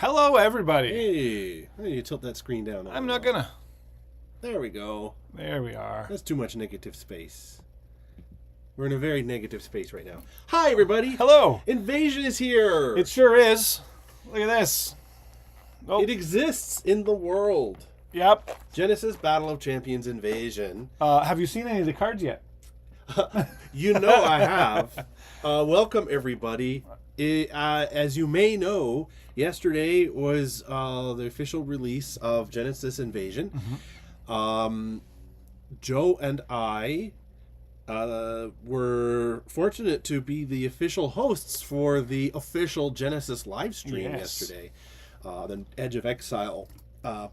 Hello, everybody. Hey, how do you tilt that screen down? I'm not gonna. There we go. There we are. That's too much negative space. We're in a very negative space right now. Hi, everybody. Hello. Invasion is here. It sure is. Look at this. Oh, It exists in the world. yep. Genesis Battle of Champions Invasion. Have you seen any of the cards yet? You know I have. Welcome, everybody. As you may know, yesterday was the official release of Genesis Invasion. Mm-hmm. Joe and I were fortunate to be the official hosts for the official Genesis live stream yesterday. The Edge of Exile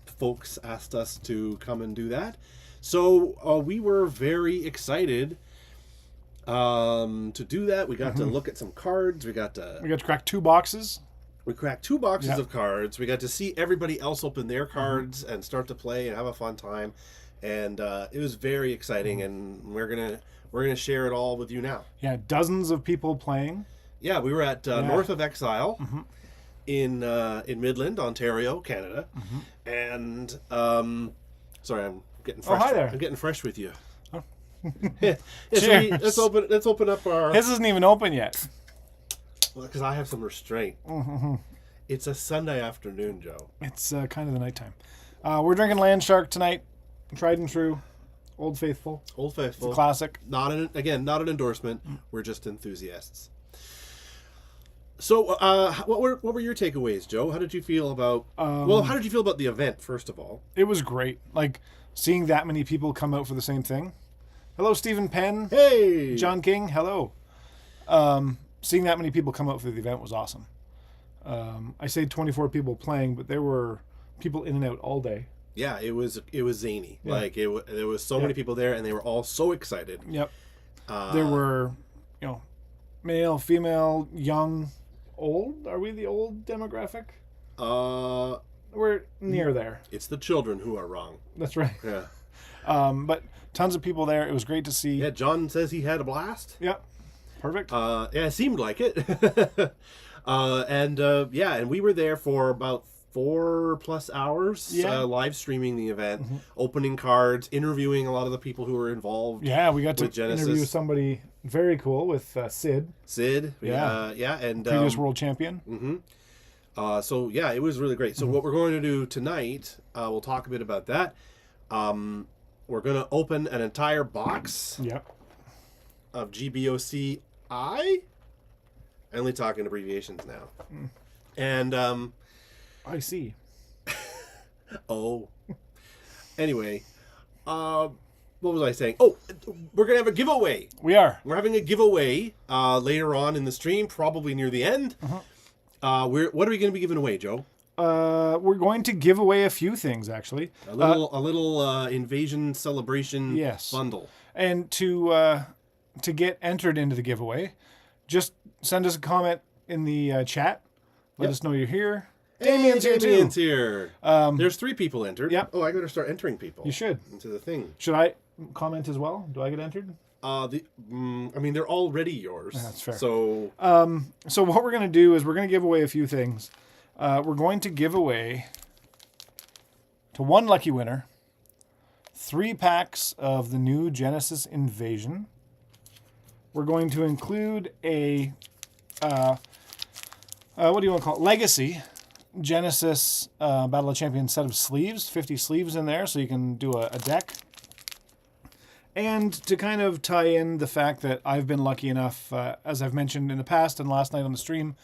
folks asked us to come and do that. So we were very excited to do that. We got to look at some cards. We got to crack 2 boxes. We cracked 2 boxes Yep. of cards. We got to see everybody else open their cards and start to play and have a fun time. And it was very exciting. And we're gonna share it all with you now. Yeah, dozens of people playing. Yeah, we were at North of Exile in Midland, Ontario, Canada. And sorry, I'm getting fresh. hi there. I'm getting fresh with you. Oh. Yeah, so Cheers. let's open up our. His isn't even open yet. Because I have some restraint. It's a Sunday afternoon, Joe. It's kind of the nighttime. We're drinking Land Shark tonight. Tried and true. Old Faithful. Old Faithful. It's a classic. Not an endorsement. We're just enthusiasts. So, what were your takeaways, Joe? How did you feel about? How did you feel about the event? First of all, It was great. Like, seeing that many people come out for the same thing. Hello, Stephen Penn. hey, John King, hello. Seeing that many people come out for the event was awesome. I say 24 people playing, but there were people in and out all day. Yeah, it was zany. Yeah. Like there was so many people there, and they were all so excited. Yep. There were, male, female, young, old. Are we the old demographic? We're near there. It's the children who are wrong. That's right. Yeah. But tons of people there. It was great to see. Yeah, John says he had a blast. Yep. Perfect. Yeah, it seemed like it. And we were there for about 4+ hours, live streaming the event, opening cards, interviewing a lot of the people who were involved. Yeah, we got to Genesis. interview somebody very cool with Sid. Sid, Yeah. and Previous world champion. so yeah, it was really great. So what we're going to do tonight, we'll talk a bit about that. We're going to open an entire box Yep. of GBOCI. I only talk in abbreviations now. And I see. anyway, what was I saying? Oh, we're gonna have a giveaway. We are. We're having a giveaway later on in the stream, probably near the end. What are we going to be giving away, Joe? We're going to give away a few things, actually. A little invasion celebration bundle. And to get entered into the giveaway, just send us a comment in the chat. Let us know you're here. Damien's here too. Damien's here. There's 3 people entered. Yep. Oh, I got to start entering people. You should. Into the thing. Should I comment as well? Do I get entered? They're already yours. That's fair. So, So what we're going to do is we're going to give away a few things. We're going to give away to one lucky winner 3 packs of the new Genesis Invasion. We're going to include a what do you want to call it? Legacy Genesis Battle of Champions set of sleeves, 50 sleeves in there, so you can do a deck. And to kind of tie in the fact that I've been lucky enough, as I've mentioned in the past and last night on the stream,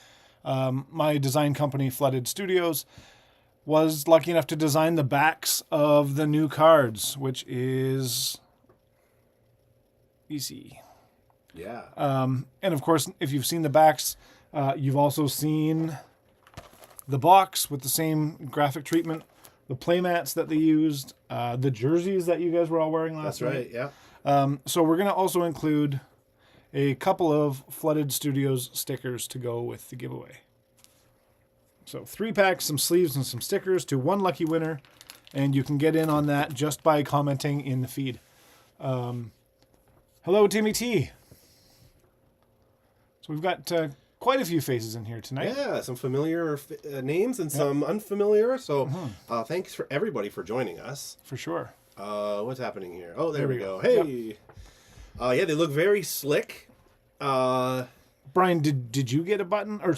my design company, Flooded Studios, was lucky enough to design the backs of the new cards, which is easy. yeah. And of course, if you've seen the backs, you've also seen the box with the same graphic treatment, the playmats that they used, the jerseys that you guys were all wearing last night. That's right, yeah. So we're going to also include a couple of Flooded Studios stickers to go with the giveaway. So 3 packs, some sleeves, and some stickers to one lucky winner, and you can get in on that just by commenting in the feed. Hello, Timmy T. So we've got quite a few faces in here tonight. Yeah, some familiar names and some unfamiliar. So thanks for everybody for joining us. For sure. What's happening here? Oh, there we go. Hey. Yeah, they look very slick. Brian, did you get a button or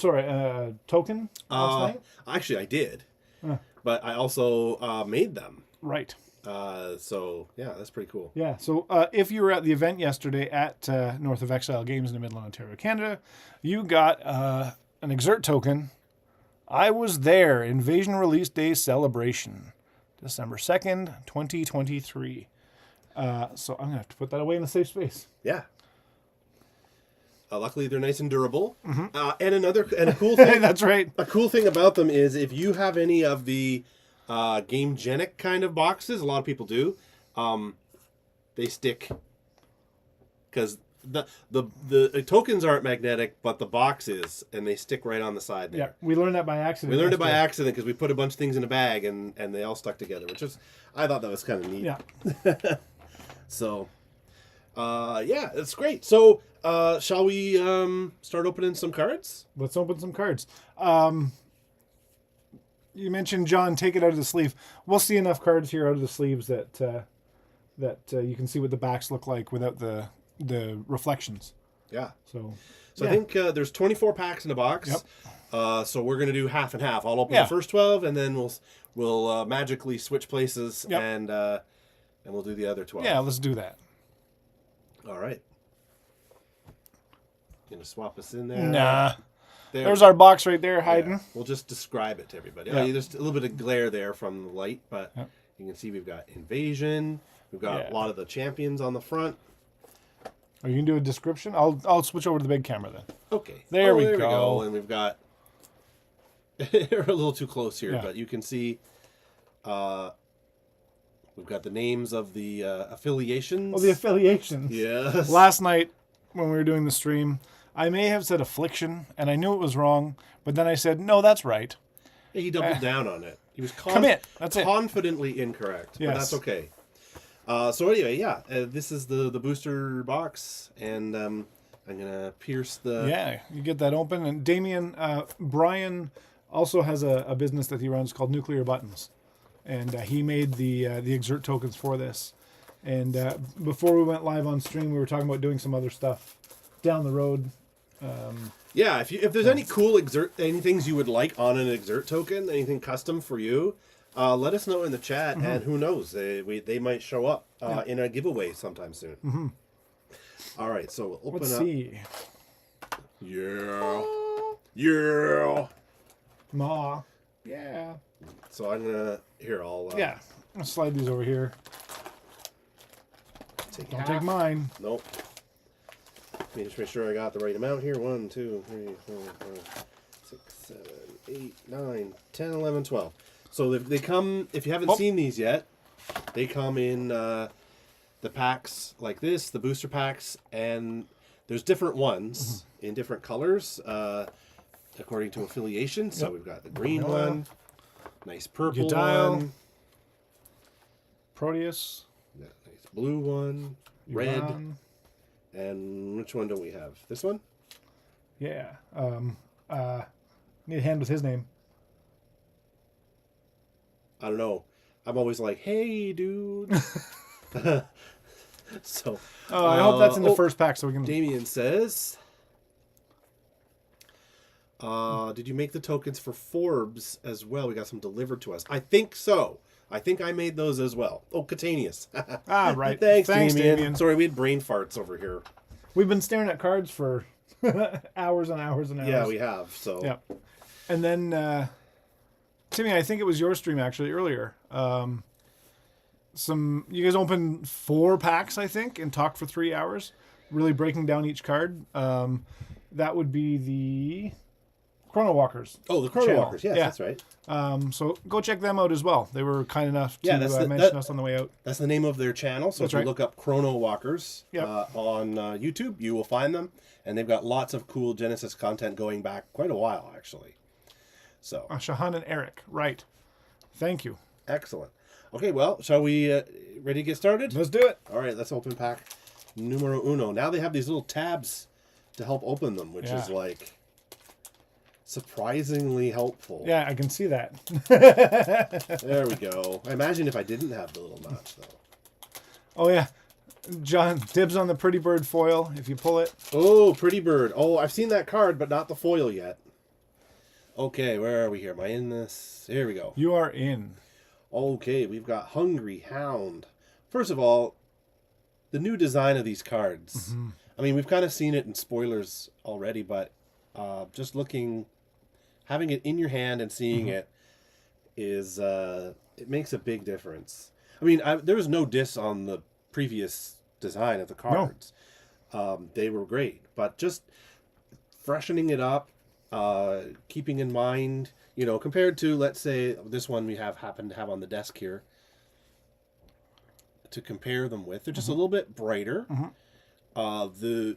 token last night? Actually, I did, but I also made them. Right. So yeah, that's pretty cool. Yeah. So if you were at the event yesterday at North of Exile Games in Midland, Ontario, Canada, you got an Exert token. I was there. Invasion Release Day celebration, December 2nd, 2023. So I'm gonna have to put that away in a safe space. Yeah. Luckily, they're nice and durable. And a cool thing. That's right. A cool thing about them is if you have any of the Gamegenic kind of boxes, a lot of people do. They stick because the tokens aren't magnetic, but the box is, and they stick right on the side there. Yeah, we learned that by accident. We learned it by accident because we put a bunch of things in a bag and they all stuck together, which is I thought that was kind of neat. Yeah. So, yeah, it's great. So, shall we start opening some cards? Let's open some cards. You mentioned, John, take it out of the sleeve. We'll see enough cards here out of the sleeves that you can see what the backs look like without the reflections. Yeah. So I think there's 24 packs in a box. Yep. So we're gonna do half and half. I'll open the first 12, and then we'll magically switch places, and we'll do the other 12. Yeah, let's do that. All right. Gonna swap us in there. Nah. There's our box right there hiding. Yeah. We'll just describe it to everybody. Yeah. There's a little bit of glare there from the light, but you can see we've got Invasion. We've got a lot of the champions on the front. Oh, you can do a description? I'll switch over to the big camera then. Okay. There we go. And we've got... We're a little too close here, but you can see... we've got the names of the affiliations. Oh, the affiliations. Yes. Last night, when we were doing the stream, I may have said affliction, and I knew it was wrong, but then I said, no, that's right. Yeah, he doubled down on it. He was That's confidently incorrect, but that's okay. So anyway, this is the booster box, and I'm going to pierce the... Yeah, you get that open. And Damien, Brian also has a business that he runs called Nuclear Buttons, and he made the Exert tokens for this. And before we went live on stream, we were talking about doing some other stuff down the road. If there's any cool any things you would like on an Exert token, anything custom for you, let us know in the chat, and who knows, they might show up in a giveaway sometime soon. All right, so we'll open Let's up. see. Yeah. Ma. Yeah. So I'm gonna I'll slide these over here. I'll take mine. Nope. Let me just make sure I got the right amount here. 1, 2, 3, 4, 5, 6, 7, 8, 9, 10, 11, 12. So they come, if you haven't seen these yet, they come in the packs like this, the booster packs, and there's different ones in different colors according to affiliation. So we've got the green one, nice purple one, Proteus, nice blue one, red. Iran. And which one do we have? This one? Yeah. Need a hand with his name. I don't know. I'm always like, hey, dude. So. I hope that's in the first pack so we can. Damien says, did you make the tokens for Forbes as well? We got some delivered to us. I think so. I think I made those as well. Oh, Catanius. Right. Thanks, Damien. Sorry, we had brain farts over here. We've been staring at cards for hours and hours and hours. Yeah, we have. So. Yeah. And then, Timmy, I think it was your stream actually earlier. You guys opened 4 packs, I think, and talked for 3 hours, really breaking down each card. That would be the Chrono Walkers. Oh, the Chrono Walkers. Yes, that's right. So go check them out as well. They were kind enough to mention us on the way out. That's the name of their channel. So if you look up Chrono Walkers on YouTube, you will find them. And they've got lots of cool Genesis content going back quite a while, actually. So Shahan and Eric. Right. Thank you. Excellent. Okay, well, shall we ready to get started? Let's do it. All right, let's open pack numero uno. Now they have these little tabs to help open them, which is like Surprisingly helpful. Yeah, I can see that. There we go. I imagine if I didn't have the little notch, though. Oh, yeah. John, dibs on the Pretty Bird foil if you pull it. Oh, Pretty Bird. Oh, I've seen that card, but not the foil yet. Okay, where are we here? Am I in this? Here we go. You are in. Okay, we've got Hungry Hound. First of all, the new design of these cards. Mm-hmm. I mean, we've kind of seen it in spoilers already, but just having it in your hand and seeing it is, it makes a big difference. I mean, there was no diss on the previous design of the cards. No. They were great, but just freshening it up, keeping in mind, compared to, let's say, this one we happen to have on the desk here, to compare them with, they're just a little bit brighter. The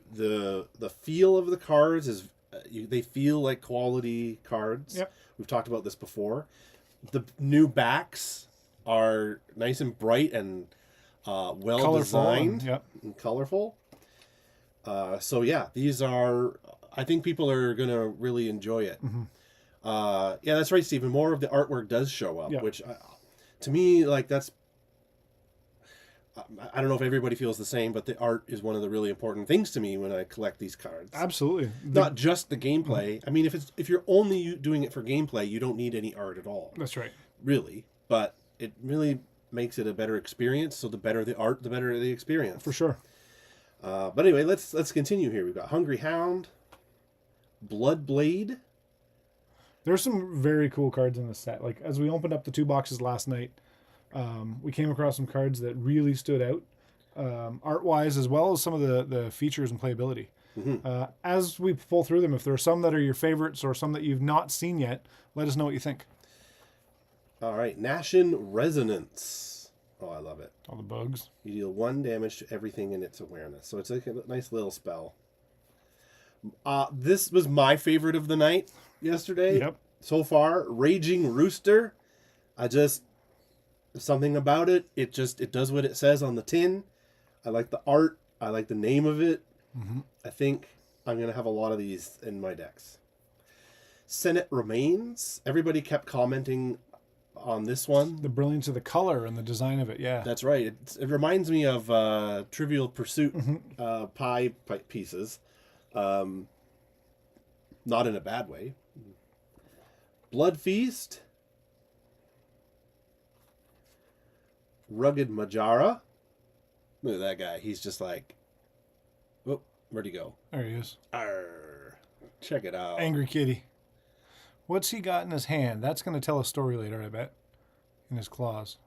feel of the cards is, they feel like quality cards. Yep. We've talked about this before. The new backs are nice and bright and well designed and colorful. So yeah, these are, I think people are going to really enjoy it. Yeah, that's right, Stephen. More of the artwork does show up, which to me, like, that's, I don't know if everybody feels the same, but the art is one of the really important things to me when I collect these cards. Absolutely. Not just the gameplay. I mean, if you're only doing it for gameplay, you don't need any art at all. That's right. Really. But it really makes it a better experience. So the better the art, the better the experience. For sure. But anyway, let's continue here. We've got Hungry Hound, Bloodblade. There's some very cool cards in this set. Like, as we opened up the 2 boxes last night, we came across some cards that really stood out, art-wise, as well as some of the features and playability. As we pull through them, if there are some that are your favorites or some that you've not seen yet, let us know what you think. All right, Nashin Resonance. Oh, I love it. All the bugs. You deal 1 damage to everything in its awareness. So it's like a nice little spell. This was my favorite of the night yesterday. Yep. So far, Raging Rooster. Something about it. It does what it says on the tin. I like the art. I like the name of it. I think I'm going to have a lot of these in my decks. Senate Remains. Everybody kept commenting on this one. The brilliance of the color and the design of it, yeah. That's right. It reminds me of Trivial Pursuit pie pieces. Not in a bad way. Blood Feast. Rugged Majara. Look at that guy. He's just like, whoop, where'd he go? There he is. Arr, check it out. Angry kitty. What's he got in his hand? That's going to tell a story later, I bet. In his claws.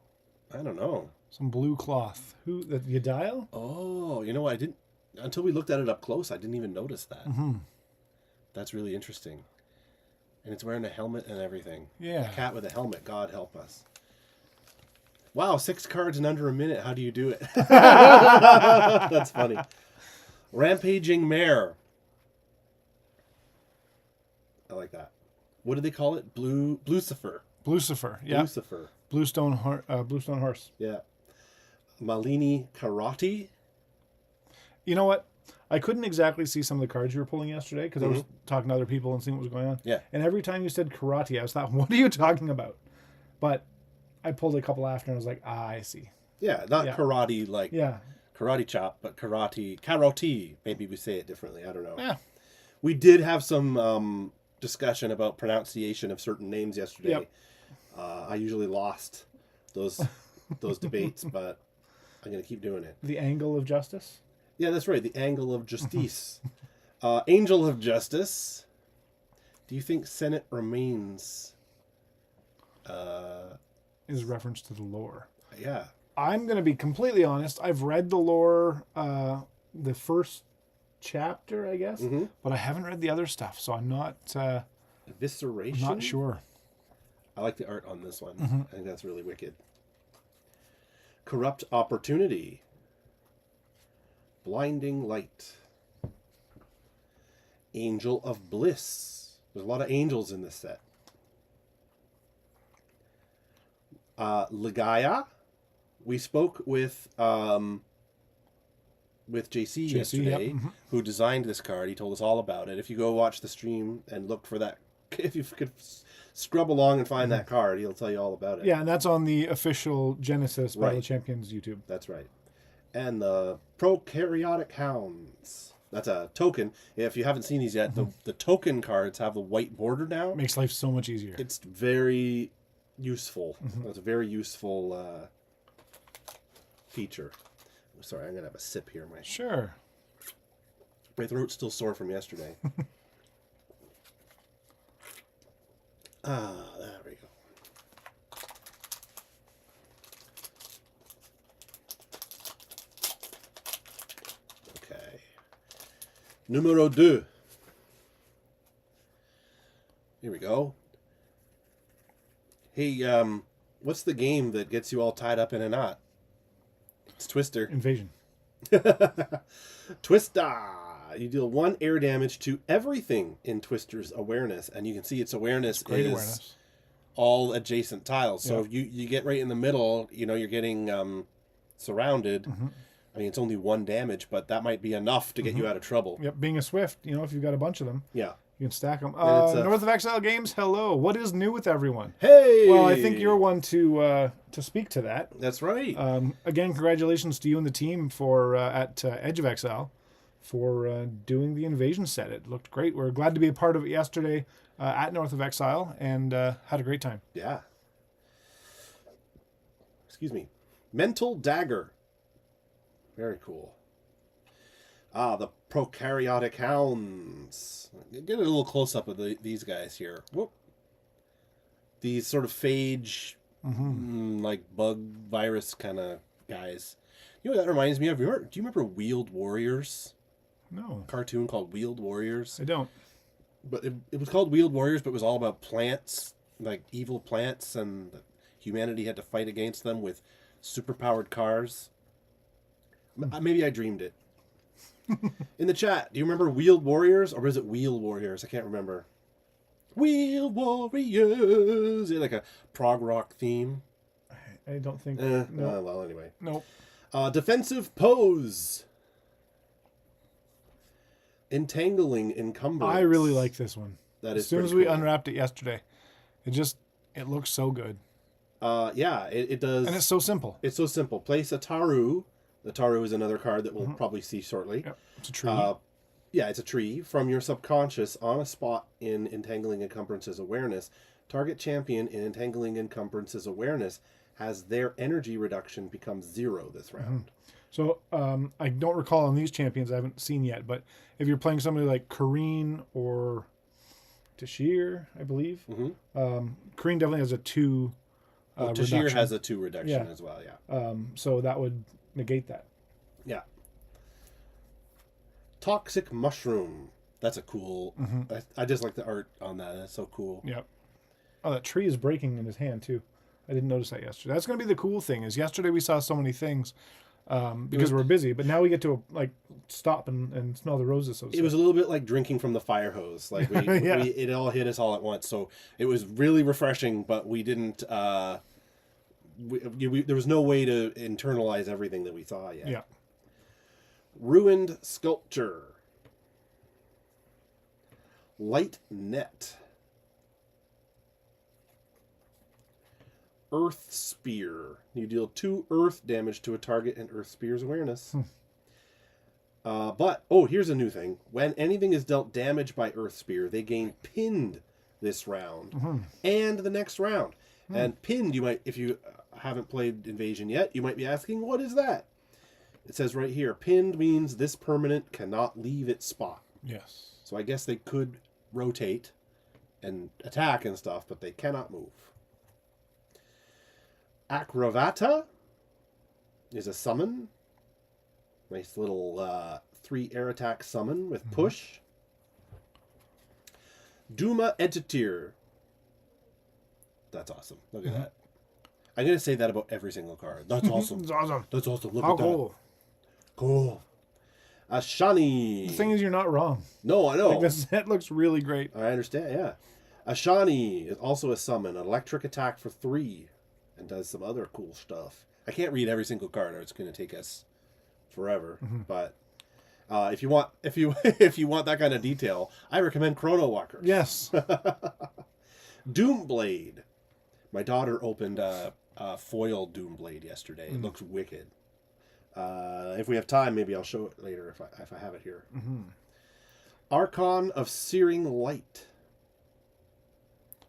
I don't know. Some blue cloth. Who? The Yadiel? Oh, you know what? I didn't, until we looked at it up close, I didn't even notice that. That's really interesting. And it's wearing a helmet and everything. Yeah. A cat with a helmet. God help us. Wow, 6 cards in under a minute. How do you do it? That's funny. Rampaging Mare. I like that. What do they call it? Blucifer. Blucifer. Yeah. Blucifer. Bluestone horse. Yeah. Malini Karate. You know what? I couldn't exactly see some of the cards you were pulling yesterday because I was talking to other people and seeing what was going on. Yeah. And every time you said karate, I was thought, what are you talking about? But I pulled a couple after and I was like, I see. Yeah, not karate like Yeah. karate chop, but karate. Maybe we say it differently. I don't know. Yeah. We did have some discussion about pronunciation of certain names yesterday. Yep. I usually lost those debates, but I'm going to keep doing it. The angle of justice? Yeah, that's right. The angle of justice. Angel of Justice. Do you think Senate Remains... is reference to the lore. Yeah. I'm going to be completely honest. I've read the lore, the first chapter, I guess, but I haven't read the other stuff, so I'm not Evisceration? I'm not sure. I like the art on this one. I think that's really wicked. Corrupt Opportunity. Blinding Light. Angel of Bliss. There's a lot of angels in this set. Ligaya. We spoke with JC yesterday, who designed this card. He told us all about it. If you go watch the stream and look for that if you could scrub along and find that card, he'll tell you all about it. Yeah, and that's on the official Genesis Battle Right. of Champions YouTube. That's right. And the Prokaryotic Hounds. That's a token. If you haven't seen these yet, the token cards have the white border now. Makes life so much easier. It's very useful. It's a very useful feature. Sorry, I'm going to have a sip here. Sure. My throat's still sore from yesterday. There we go. Okay. Numero 2. Here we go. Hey, what's the game that gets you all tied up in a knot? It's Twister. Invasion. Twister! You deal 1 air damage to everything in Twister's awareness, and you can see its awareness Great is awareness. all adjacent tiles. So Yeah. if you get right in the middle, you're getting surrounded. I mean, it's only 1 damage, but that might be enough to get you out of trouble. Yep, being a Swift, if you've got a bunch of them, Yeah. you can stack them. And it's a- North of Exile Games, hello. What is new with everyone? Hey! Well, I think you're one to speak to that. That's right. Again, congratulations to you and the team for at Edge of Exile for doing the Invasion set. It looked great. We're glad to be a part of it yesterday at North of Exile and had a great time. Yeah. Excuse me. Mental Dagger. Very cool. The Prokaryotic Hounds. Get a little close up of these guys here. Whoop. These sort of phage, like bug virus kind of guys. You know what that reminds me of? Do you remember Wheeled Warriors? No, A cartoon called Wheeled Warriors. I don't. But it was called Wheeled Warriors, but it was all about plants, like evil plants, and humanity had to fight against them with superpowered cars. Maybe I dreamed it. In the chat, do you remember Wheeled Warriors, or was it Wheel Warriors? I can't remember. Wheel Warriors! They had like a prog rock theme. I don't think. No. Well, anyway. Nope. Defensive Pose. Entangling Encumbrance. I really like this one. That is as soon pretty as we cool. unwrapped it yesterday, it looks so good. Yeah, it does. And it's so simple. It's so simple. Place a Taru. The Taru is another card that we'll probably see shortly. Yep. It's a tree. Yeah, it's a tree from your subconscious on a spot in Entangling Encumbrance's awareness. Target champion in Entangling Encumbrance's awareness has their energy reduction become 0 this round. So I don't recall on these champions I haven't seen yet, but if you're playing somebody like Kareen or Tashir, I believe, Kareen definitely has a 2 Tashir reduction. has a 2 reduction Yeah. as well, yeah. So that would negate that. Yeah. Toxic Mushroom. That's a cool... I just like the art on that. That's so cool. Yep. Oh, that tree is breaking in his hand too. I didn't notice that yesterday. That's going to be the cool thing. Is yesterday we saw so many things because we're busy, but now we get to stop and smell the roses. So to It say. was a little bit like drinking from the fire hose. Like it all hit us all at once. So it was really refreshing, but we didn't. There was no way to internalize everything that we saw yet. Yeah. Ruined Sculpture. Light Net. Earth Spear. You deal 2 earth damage to a target in Earth Spear's awareness. Here's a new thing. When anything is dealt damage by Earth Spear, they gain pinned this round and the next round. And pinned, you might, if you haven't played Invasion yet, you might be asking, what is that? It says right here, pinned means this permanent cannot leave its spot. Yes. So I guess they could rotate and attack and stuff, but they cannot move. Acrovata is a summon. Nice little 3 air attack summon with push. Duma Edgeteer. That's awesome. Look at that. I'm going to say that about every single card. That's awesome. It's awesome. That's awesome. Look How at that. cool. Cool. Ashani. The thing is, you're not wrong. No, I know. Like, this set looks really great. I understand, yeah. Ashani is also a summon. An electric attack for 3. And does some other cool stuff. I can't read every single card or it's going to take us forever. But If you want if you want that kind of detail, I recommend Chrono Walkers. Yes. Doomblade. My daughter opened a foil Doomblade yesterday. It looks wicked. If we have time, maybe I'll show it later if I have it here. Mm-hmm. Archon of Searing Light.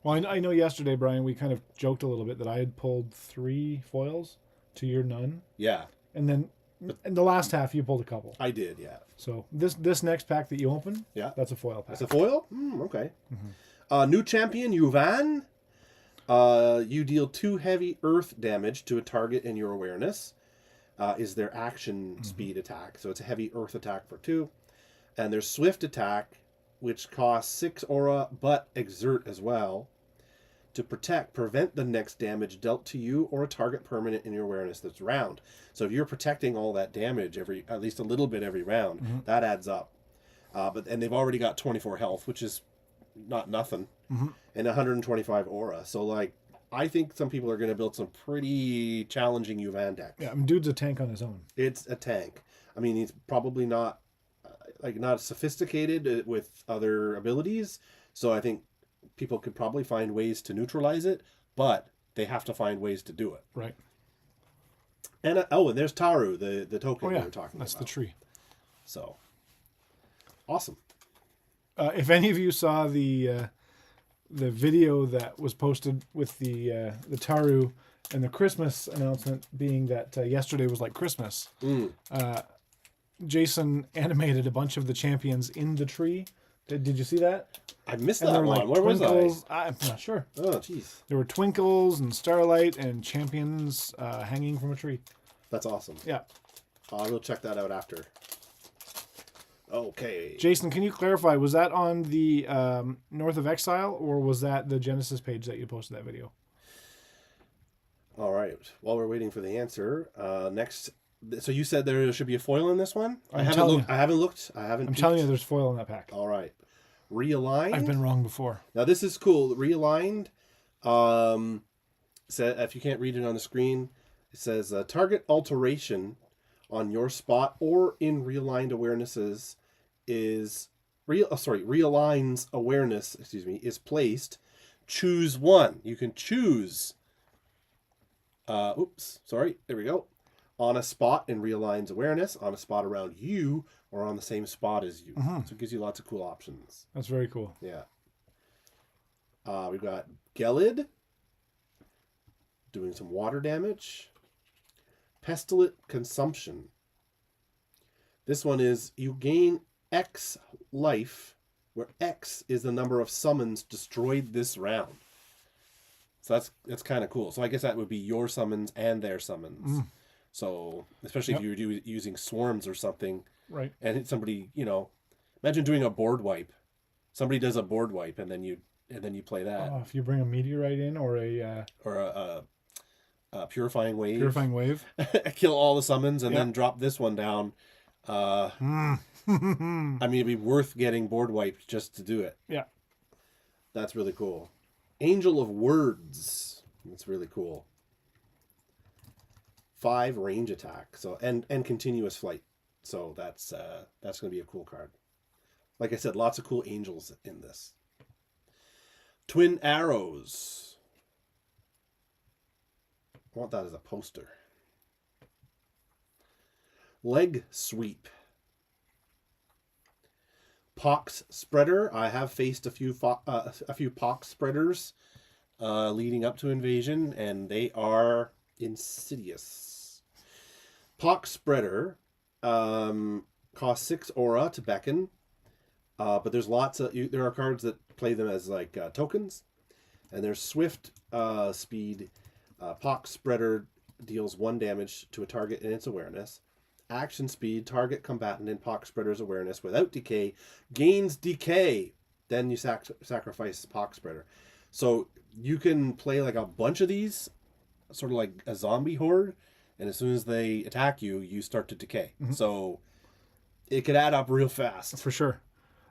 Well, I know yesterday, Brian, we kind of joked a little bit that I had pulled 3 foils to your none. Yeah. And then in the last half, you pulled a couple. I did, yeah. So this next pack that you open, Yeah. that's a foil pack. That's a foil? Okay. Mm-hmm. New champion, Yuvan. You deal 2 heavy earth damage to a target in your awareness. Is their action speed attack. So it's a heavy earth attack for 2. And there's swift attack, which costs 6 aura, but exert as well. To prevent the next damage dealt to you or a target permanent in your awareness this round. So if you're protecting all that damage at least a little bit every round, that adds up. And they've already got 24 health, which is not nothing, and 125 aura. So like, I think some people are going to build some pretty challenging Yuvan decks. Yeah, I mean, dude's a tank on his own. It's a tank. I mean, he's probably not not sophisticated with other abilities. So I think people could probably find ways to neutralize it, but they have to find ways to do it. Right. And and there's Taru, the token we were talking that's about. the tree. So awesome. If any of you saw the video that was posted with the Taru and the Christmas announcement being that yesterday was like Christmas, Jason animated a bunch of the champions in the tree. Did you see that? I missed And that there were one. like Where was twinkles. I'm not sure. Oh, jeez. There were twinkles and starlight and champions hanging from a tree. That's awesome. Yeah. I will check that out after. Okay. Jason, can you clarify? Was that on the North of Exile, or was that the Genesis page that you posted that video? All right. While we're waiting for the answer, next. So you said there should be a foil in this one. I haven't looked. I'm telling you, there's foil in that pack. All right. Realigned. I've been wrong before. Now this is cool. Realigned. If you can't read it on the screen, it says target alteration on your spot or in realigned awarenesses realigns awareness. Is placed. Choose one. You can choose. There we go. On a spot in realigns awareness, on a spot around you, or on the same spot as you. So it gives you lots of cool options. That's very cool. Yeah. We've got Gelid doing some water damage. Pestilent Consumption. This one is you gain X life, where X is the number of summons destroyed this round. So that's kind of cool. So I guess that would be your summons and their summons. So especially if you were using swarms or something, right? And somebody, imagine doing a board wipe. Somebody does a board wipe, and then you play that. Oh, if you bring a meteorite in or a purifying wave. Purifying wave. Kill all the summons and then drop this one down. I mean, it'd be worth getting board wiped just to do it. Yeah. That's really cool. Angel of Words. That's really cool. 5 range attack. So and continuous flight. So that's going to be a cool card. Like I said, lots of cool angels in this. Twin Arrows. I want that as a poster. Leg Sweep. Pox Spreader. I have faced a few Pox Spreaders leading up to Invasion, and they are insidious. Pox Spreader costs 6 aura to beckon, but there's there are cards that play them as like tokens, and there's swift speed. Pox Spreader deals 1 damage to a target in its awareness. Action speed, target combatant in Pox Spreader's awareness without decay gains decay. Then you sacrifice Pox Spreader. So you can play like a bunch of these, sort of like a zombie horde, and as soon as they attack you, you start to decay. So it could add up real fast. For sure.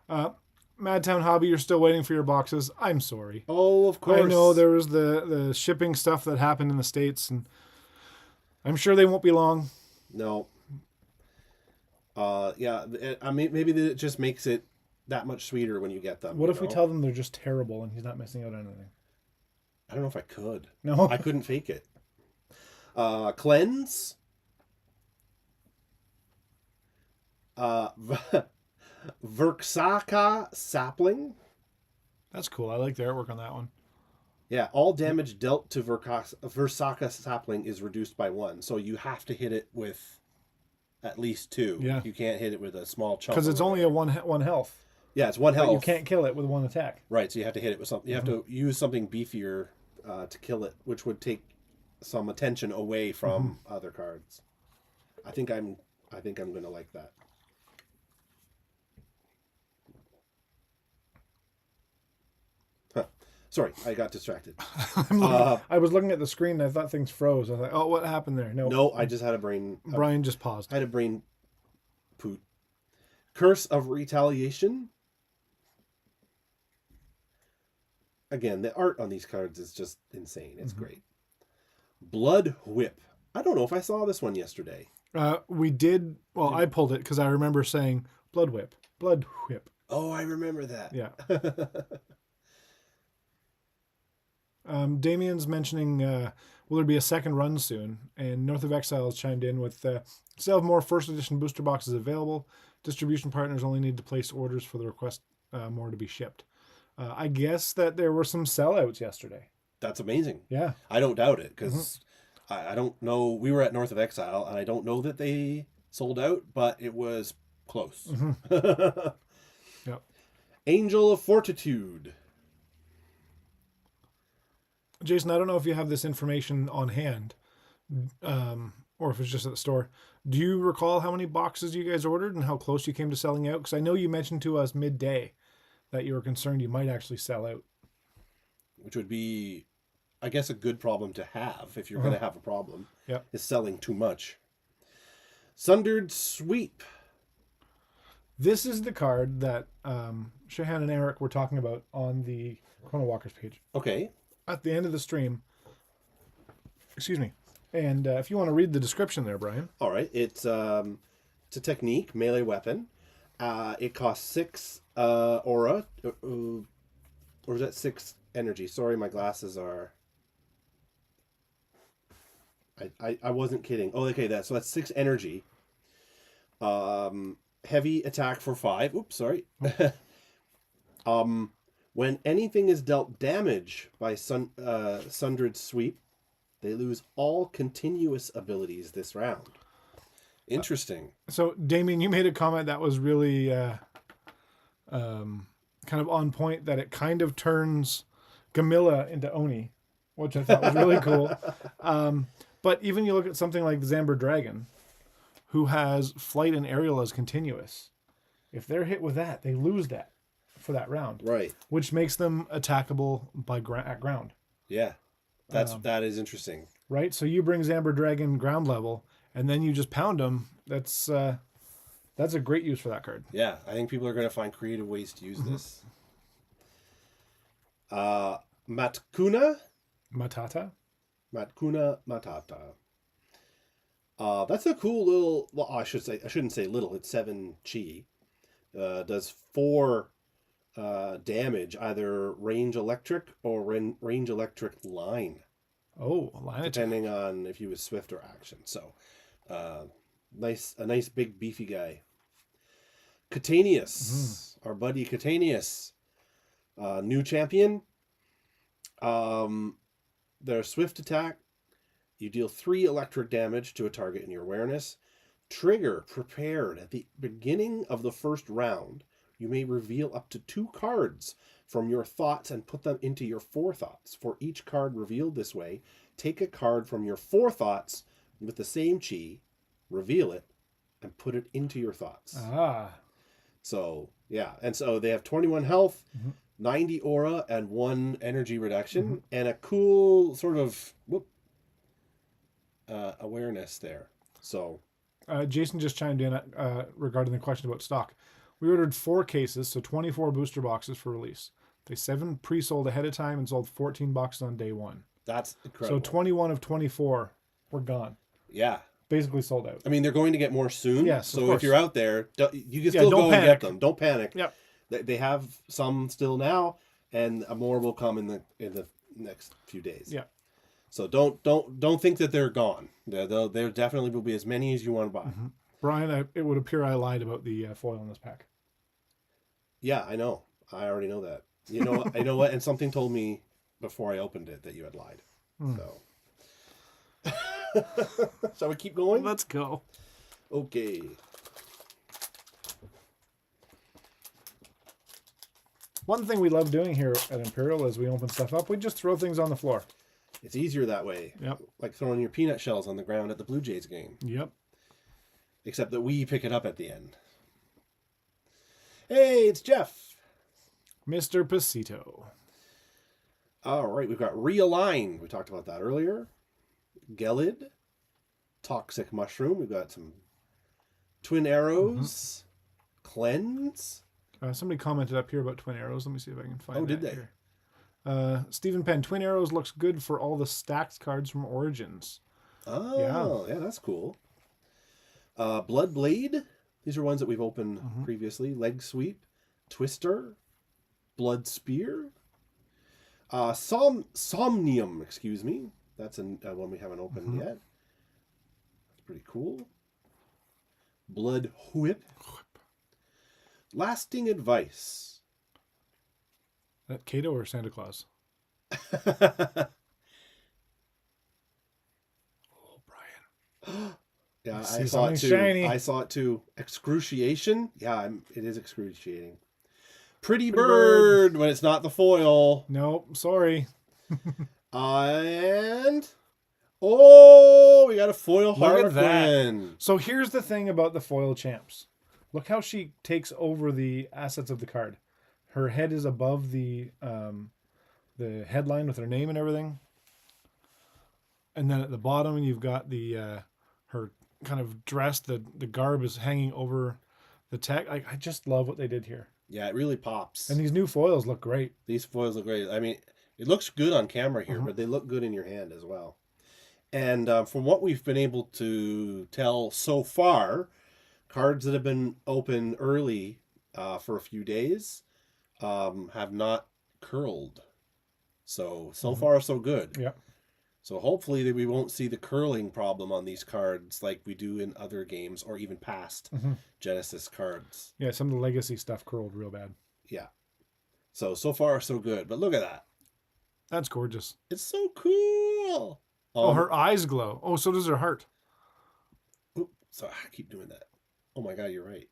Madtown Hobby, you're still waiting for your boxes. I'm sorry. Oh, of course. I know there was the shipping stuff that happened in the States, and I'm sure they won't be long. No. Yeah. I mean, maybe it just makes it that much sweeter when you get them. What you if we know? tell them they're just terrible and he's not missing out on anything? I don't know if I could. No. I couldn't fake it. Cleanse. Verksaka sapling. That's cool. I like the artwork on that one. Yeah, all damage dealt to Versaka sapling is reduced by 1. So you have to hit it with at least 2. Yeah. You can't hit it with a small chunk. Because it's only a one health. Yeah, it's 1 health. But you can't kill it with 1 attack. Right, so you have to hit it with something. You have to use something beefier to kill it, which would take some attention away from other cards. I think I'm going to like that. Sorry, I got distracted. I was looking at the screen and I thought things froze. I was like, oh, what happened there? No, I just had a brain... Brian just paused. I had a brain poot. Curse of Retaliation. Again, the art on these cards is just insane. It's great. Blood Whip. I don't know if I saw this one yesterday. We did... Well, I pulled it because I remember saying Blood Whip. Blood Whip. Oh, I remember that. Yeah. Damien's mentioning, will there be a second run soon? And North of Exile has chimed in with, still have more first edition booster boxes available. Distribution partners only need to place orders for the request more to be shipped. I guess that there were some sellouts yesterday. That's amazing. Yeah. I don't doubt it because I don't know. We were at North of Exile and I don't know that they sold out, but it was close. Yep. Angel of Fortitude. Jason, I don't know if you have this information on hand, or if it's just at the store. Do you recall how many boxes you guys ordered and how close you came to selling out? Because I know you mentioned to us midday that you were concerned you might actually sell out. Which would be, I guess, a good problem to have if you're going to have a problem. Yep. Is selling too much. Sundered Sweep. This is the card that Shahan and Eric were talking about on the Chrono Walkers page. Okay. At the end of the stream. Excuse me. And if you want to read the description there, Brian. All right. It's a technique, melee weapon. It costs 6 aura. Or is that 6 energy? Sorry, my glasses are... I wasn't kidding. Oh, okay. So that's 6 energy. Heavy attack for 5. Oops, sorry. When anything is dealt damage by Sundered Sweep, they lose all continuous abilities this round. Interesting. So, Damien, you made a comment that was really kind of on point, that it kind of turns Gamilla into Oni, which I thought was really cool. But even you look at something like the Zamber Dragon, who has flight and aerial as continuous. If they're hit with that, they lose that for that round. Right. Which makes them attackable by at ground. Yeah. That is interesting. Right? So you bring Zamber Dragon ground level, and then you just pound them. That's a great use for that card. Yeah, I think people are going to find creative ways to use this. Matkuna Matata. Matata. That's a cool little... Well, I shouldn't say little. It's 7 chi. Does 4 damage, either range electric or range electric line. Oh, a line attack. Depending on if he was swift or action. So, a nice big beefy guy. Catanius, our buddy Catanius, new champion. Their swift attack, you deal 3 electric damage to a target in your awareness. Trigger prepared at the beginning of the first round. You may reveal up to 2 cards from your thoughts and put them into your forethoughts. For each card revealed this way, take a card from your forethoughts with the same chi, reveal it, and put it into your thoughts. So, yeah. And so they have 21 health, 90 aura, and 1 energy reduction, and a cool sort of awareness there. So... Jason just chimed in regarding the question about stock. We ordered 4 cases, so 24 booster boxes for release. They 7 pre-sold ahead of time and sold 14 boxes on day 1. That's incredible. So 21 of 24 were gone. Yeah. basically sold out. I mean, they're going to get more soon. Yes, so of if course. you're out there, you can still go and get them. Don't panic. Yep. They have some still now, and more will come in the next few days. Yeah. So don't think that they're gone. There definitely will be as many as you want to buy. Mm-hmm. Brian, it would appear I lied about the foil in this pack. Yeah, I know. I already know that. You know, I know what, and something told me before I opened it that you had lied. So, shall we keep going? Let's go. Okay. One thing we love doing here at Imperial is we open stuff up. We just throw things on the floor. It's easier that way. Yep. Like throwing your peanut shells on the ground at the Blue Jays game. Yep. Except that we pick it up at the end. Hey, it's Jeff. Mr. Pasito. All right, we've got Realign. We talked about that earlier. Gelid. Toxic Mushroom. We've got some Twin Arrows. Cleanse. Somebody commented up here about Twin Arrows. Let me see if I can find did they? Here. Stephen Penn, Twin Arrows looks good for all the stacked cards from Origins. Oh, yeah, that's cool. Blood Blade. These are ones that we've opened previously. Leg Sweep. Twister. Blood Spear. Somnium, excuse me. That's one we haven't opened yet. That's pretty cool. Blood Whip. Lasting Advice. That Kato or Santa Claus? Oh, Brian. Yeah, I see saw it too. shiny. I saw it too. Excruciation. Yeah, it is excruciating. Pretty bird when it's not the foil. Nope, sorry. And we got a foil Look at that. Harlequin. So here's the thing about the foil champs. Look how she takes over the assets of the card. Her head is above the headline with her name and everything. And then at the bottom you've got the her kind of dress, the garb is hanging over the tech. I just love what they did here. Yeah, it really pops. And these new foils look great. These foils look great. I mean, it looks good on camera here, but they look good in your hand as well. And from what we've been able to tell so far, cards that have been open early for a few days have not curled. So far, so good. Yeah. So hopefully we won't see the curling problem on these cards like we do in other games or even past Genesis cards. Yeah, some of the legacy stuff curled real bad. Yeah. So far, so good. But look at that. That's gorgeous. It's so cool. Her eyes glow. Oh, so does her heart. So I keep doing that. Oh my God, you're right.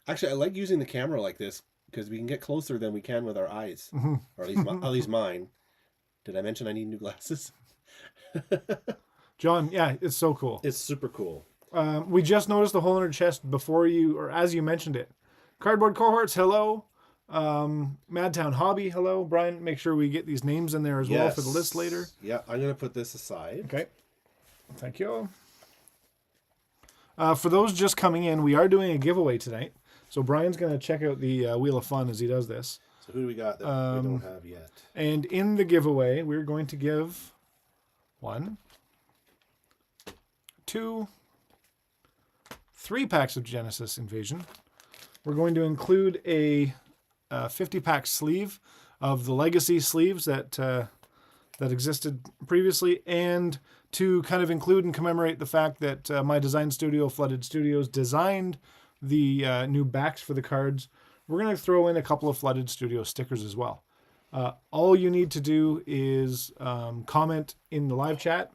Actually, I like using the camera like this because we can get closer than we can with our eyes. Or at least mine. Did I mention I need new glasses? John, yeah, it's so cool. It's super cool. We just noticed the hole in her chest before you, or as you mentioned it. Cardboard Cohorts, hello. Madtown Hobby, hello. Brian, make sure we get these names in there as well for the list later. Yeah, I'm going to put this aside. Okay. Thank you. For those just coming in, we are doing a giveaway tonight. So Brian's going to check out the Wheel of Fun as he does this. So who do we got that we don't have yet? And in the giveaway, we're going to give 1, 2, 3 packs of Genesis Invasion. We're going to include a 50-pack sleeve of the legacy sleeves that existed previously, and to kind of include and commemorate the fact that my design studio, Flooded Studios, designed the new backs for the cards. We're going to throw in a couple of Flooded Studio stickers as well. All you need to do is comment in the live chat,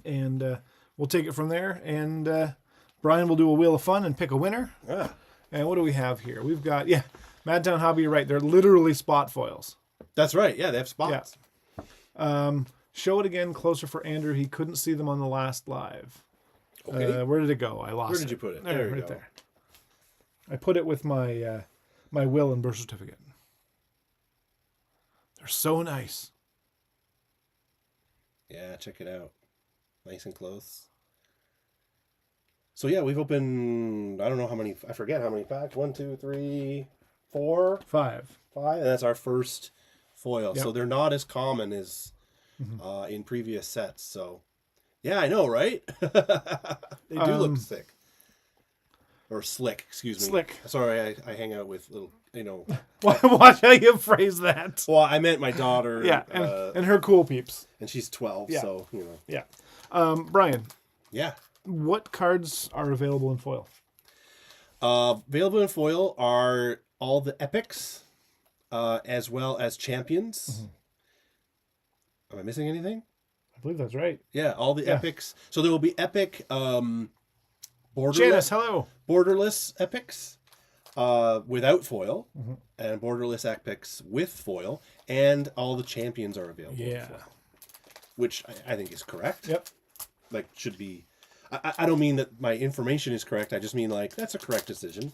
and we'll take it from there. And Brian will do a Wheel of Fun and pick a winner. Ah. And what do we have here? We've got, Madtown Hobby, you're right. They're literally spot foils. That's right. Yeah, they have spots. Yeah. Show it again closer for Andrew. He couldn't see them on the last live. Okay. Where did it go? I lost it. Where did you put it? There you right go. there. I put it with my my will and birth certificate. They're so nice. Yeah, check it out. Nice and close. So yeah, we've opened, I don't know how many, I forget how many packs. 1, 2, 3, 4, 5. 5. And that's our first foil. Yep. So they're not as common as in previous sets. So Yeah, I know, right? They do look sick. Or slick, excuse me. Slick. Sorry, I hang out with little, you know. Watch how you phrase that. Well, I meant my daughter. Yeah, and her cool peeps. And she's 12, Yeah. so, you know. Yeah. Brian, Yeah. what cards are available in foil? Available in foil are all the epics, as well as champions. Am I missing anything? I believe that's right. Yeah, all the epics. So there will be epic Janice, hello. borderless epics without foil, and borderless epics with foil, and all the champions are available. Yeah. Foil, which I think is correct. Yep. Like, should be. I don't mean that my information is correct. I just mean, like, that's a correct decision.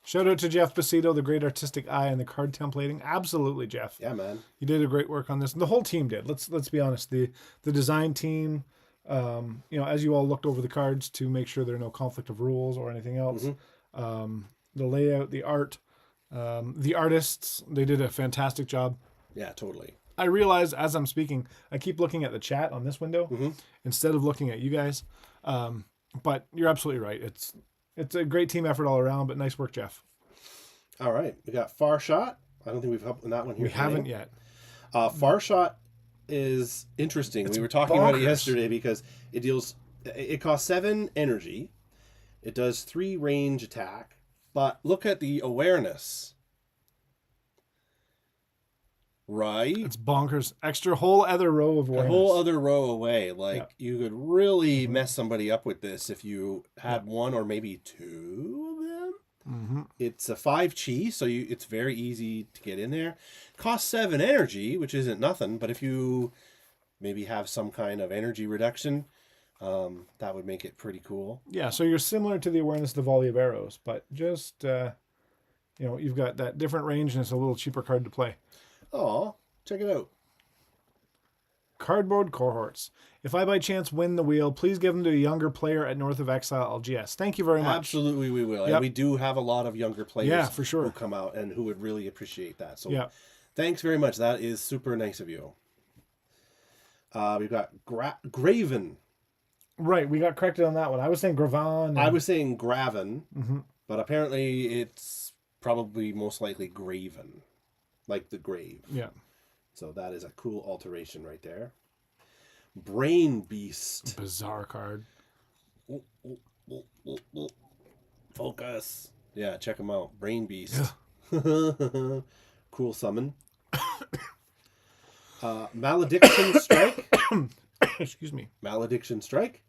Shout out to Jeff Basito, the great artistic eye and the card templating. Absolutely, Jeff. Yeah, man. You did a great work on this. The whole team did. Let's be honest. The design team, as you all looked over the cards to make sure there are no conflict of rules or anything else. The layout, the art, the artists, they did a fantastic job. Yeah, totally. I realize as I'm speaking, I keep looking at the chat on this window instead of looking at you guys. But you're absolutely right. It's a great team effort all around, but nice work, Jeff. All right. We got Far Shot. I don't think we've helped on that one here. We haven't yet. Far Shot is interesting. We were talking about it yesterday because it costs 7 energy. It does 3 range attack. But look at the awareness. Right? It's bonkers. Extra whole other row of awareness. A whole other row away. Like, you could really mess somebody up with this if you had 1 or maybe 2 of them. It's a 5 chi, so it's very easy to get in there. Costs 7 energy, which isn't nothing, but if you maybe have some kind of energy reduction, that would make it pretty cool. Yeah, so you're similar to the awareness of the volley of arrows, but just, you've got that different range and it's a little cheaper card to play. Oh, check it out. Cardboard cohorts. If I by chance win the wheel, please give them to a younger player at North of Exile LGS. Thank you very much. Absolutely, we will. Yep. And we do have a lot of younger players for sure. who come out and who would really appreciate that. So thanks very much. That is super nice of you. We've got Graven. Right, we got corrected on that one. I was saying Gravan. I was saying Graven, but apparently it's probably most likely Graven. Like the grave. Yeah. So that is a cool alteration right there. Brain Beast. Bizarre card. Focus. Yeah, check them out. Brain Beast. Cool summon. Malediction Strike. Excuse me. Malediction Strike.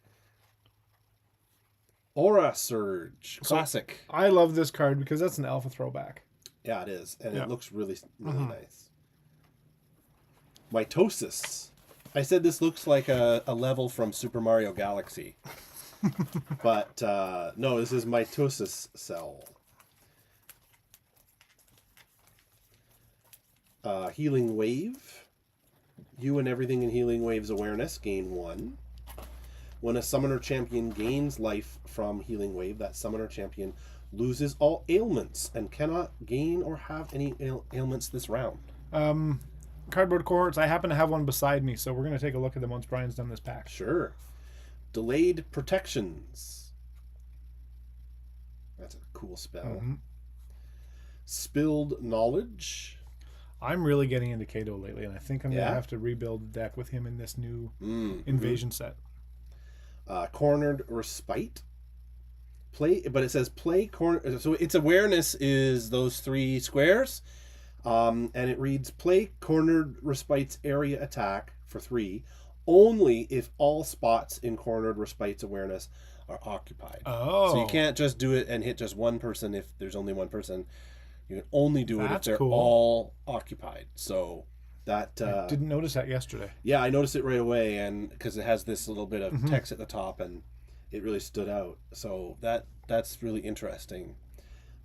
Aura Surge. Classic. I love this card because that's an alpha throwback. Yeah, it is. And it looks really, really nice. Mitosis. I said this looks like a level from Super Mario Galaxy. But, no, this is Mitosis Cell. Healing Wave. You and everything in Healing Wave's awareness gain 1. When a summoner champion gains life from Healing Wave, that summoner champion loses all ailments and cannot gain or have any ailments this round. Cardboard cohorts, I happen to have one beside me, so we're going to take a look at them once Brian's done this pack. Sure. Delayed Protections. That's a cool spell. Spilled Knowledge. I'm really getting into Kato lately, and I think I'm going to have to rebuild the deck with him in this new invasion set. Cornered Respite. But it says play corner. So its awareness is those 3 squares, and it reads play Cornered Respite's area attack for 3, only if all spots in Cornered Respite's awareness are occupied. Oh, so you can't just do it and hit just one person if there's only one person. You can only do it if they're cool. all occupied. So that I didn't notice that yesterday. Yeah, I noticed it right away, and because it has this little bit of text at the top and. It really stood out. So that's really interesting.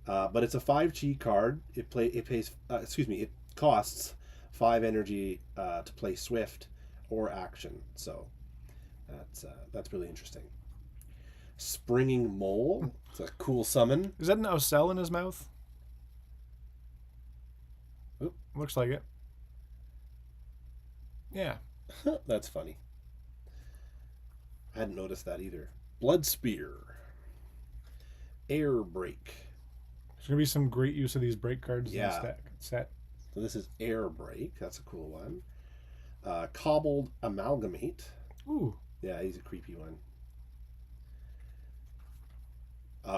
But it's a 5 chi card. It costs 5 energy to play swift or action. So that's really interesting. Springing Mole. It's a cool summon. Is that an Ocel in his mouth? Oop. Looks like it. Yeah. That's funny. I hadn't noticed that either. Blood Spear. Air Break. There's going to be some great use of these break cards in Yeah. the set. So this is Air Break. That's a cool one. Cobbled Amalgamate. Ooh. Yeah, he's a creepy one.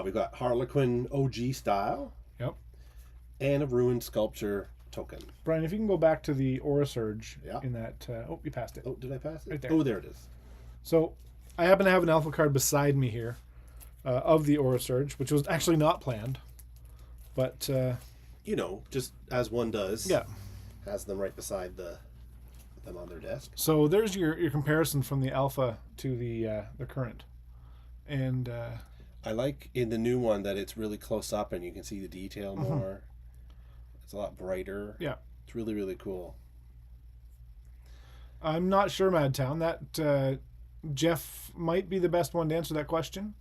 We've got Harlequin OG style. Yep. And a Ruined Sculpture token. Brian, if you can go back to the Aura Surge Yeah. in that... oh, you passed it. Oh, did I pass it? Right there. Oh, there it is. So, I happen to have an alpha card beside me here of the Aura Surge, which was actually not planned. But... you know, just as one does. Yeah. Has them right beside them on their desk. So there's your comparison from the alpha to the current. And... I like in the new one that it's really close up and you can see the detail more. It's a lot brighter. Yeah. It's really, really cool. I'm not sure, Madtown. That Jeff might be the best one to answer that question.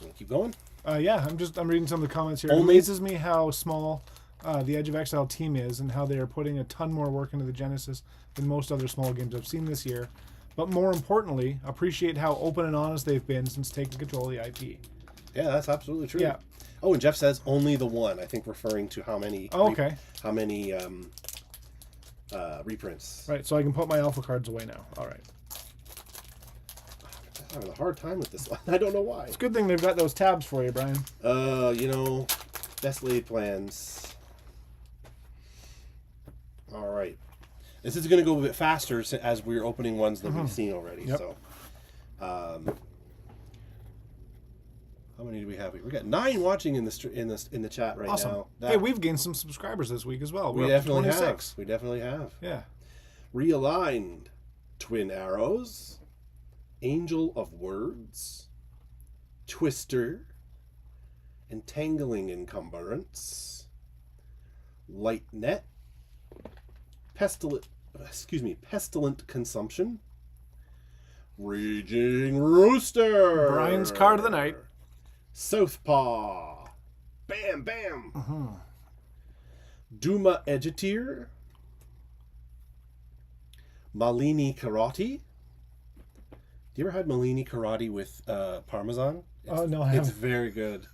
Wanna keep going? Yeah, I'm reading some of the comments here. It Only- amazes me how small the Edge of Exile team is and how they are putting a ton more work into the Genesis than most other small games I've seen this year. But more importantly, appreciate how open and honest they've been since taking control of the IP. Yeah, that's absolutely true. Yeah. Oh, and Jeff says only the one. I think referring to how many. Oh, okay. How many reprints? Right, so I can put my alpha cards away now. All right. I'm having a hard time with this one. I don't know why. It's a good thing they've got those tabs for you, Brian. You know, best laid plans. All right. This is going to go a bit faster as we're opening ones that we've seen already. Yep. So, how many do we have? We got 9 watching in the chat right Awesome. now. Hey, we've gained some subscribers this week as well. we We're up to definitely 26. have. We definitely have. Yeah. Realigned, Twin Arrows, Angel of Words, Twister, Entangling Encumbrance, Light Net, Pestilent Consumption, Raging Rooster, Brian's card of the night, Southpaw, Bam Bam, Duma Edgeteer, Malini Karate. Do you ever had Malini Karate with Parmesan? Oh, no, I It's haven't. very good.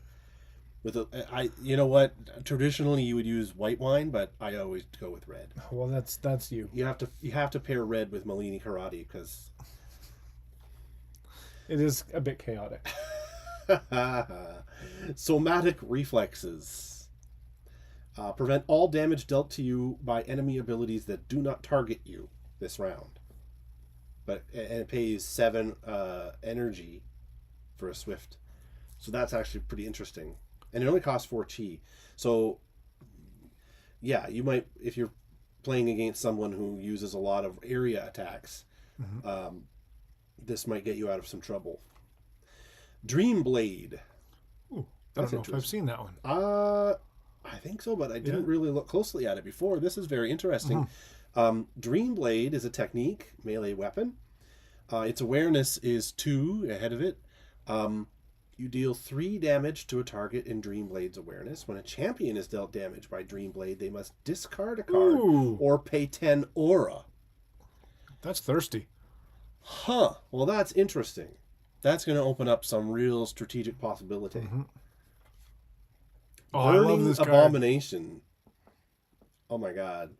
You know what? Traditionally, you would use white wine, but I always go with red. Well, that's you. You have to pair red with Malini Karate because It is a bit chaotic. somatic reflexes prevent all damage dealt to you by enemy abilities that do not target you this round. And it pays 7 energy for a swift, so that's actually pretty interesting. And it only costs 4 chi. So, yeah, you might, if you're playing against someone who uses a lot of area attacks, this might get you out of some trouble. Dream Blade. Ooh, I That's don't know if I've seen that one. I think so, but I didn't really look closely at it before. This is very interesting. Dream Blade is a technique, melee weapon. Its awareness is 2 ahead of it. You deal 3 damage to a target in Dream Blade's awareness. When a champion is dealt damage by Dream Blade, they must discard a card or pay 10 aura. That's thirsty. Huh. Well, that's interesting. That's going to open up some real strategic possibility. Oh, I love Burning this card. Abomination. Oh my god.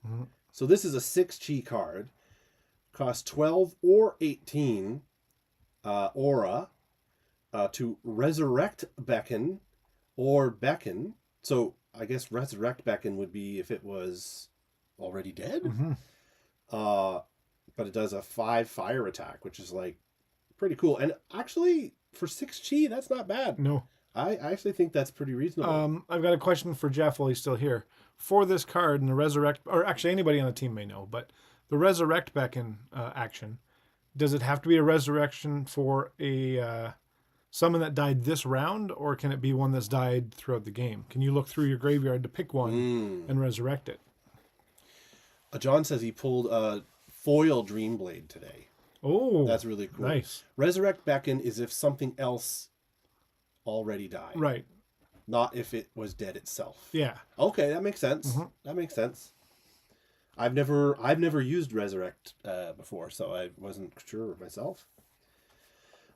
So this is a 6 chi card. Costs 12 or 18 aura to resurrect Beckon or Beckon. So I guess resurrect Beckon would be if it was already dead. But it does a 5 fire attack, which is like pretty cool. And actually, for 6 chi, that's not bad. No. I actually think that's pretty reasonable. I've got a question for Jeff while he's still here. For this card and the resurrect, or actually anybody on the team may know, but the resurrect beckon action, does it have to be a resurrection for a summon that died this round, or can it be one that's died throughout the game? Can you look through your graveyard to pick one and resurrect it? John says he pulled a foil Dreamblade today. Oh, That's really cool. nice. Resurrect Beckon is if something else already died. Right. Not if it was dead itself. Yeah. Okay, that makes sense. That makes sense. I've never used Resurrect before, so I wasn't sure myself.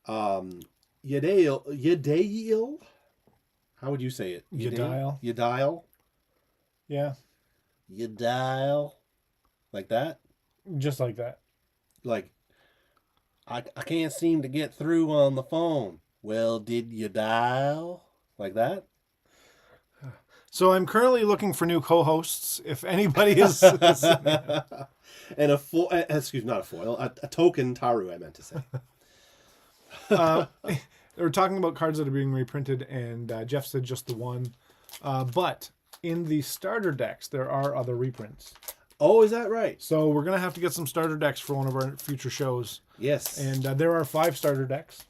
Yadail. How would you say it? Yadail. Yadail. Yeah. Yadail. Like that? Just like that. Like, I can't seem to get through on the phone. Well, did you dial? Like that? So I'm currently looking for new co-hosts. If anybody is... And a foil, excuse me, not a foil, a token Taru, I meant to say. We're talking about cards that are being reprinted, and Jeff said just the one. But in the starter decks, there are other reprints. Oh, is that right? So we're going to have to get some starter decks for one of our future shows. Yes. And there are 5 starter decks.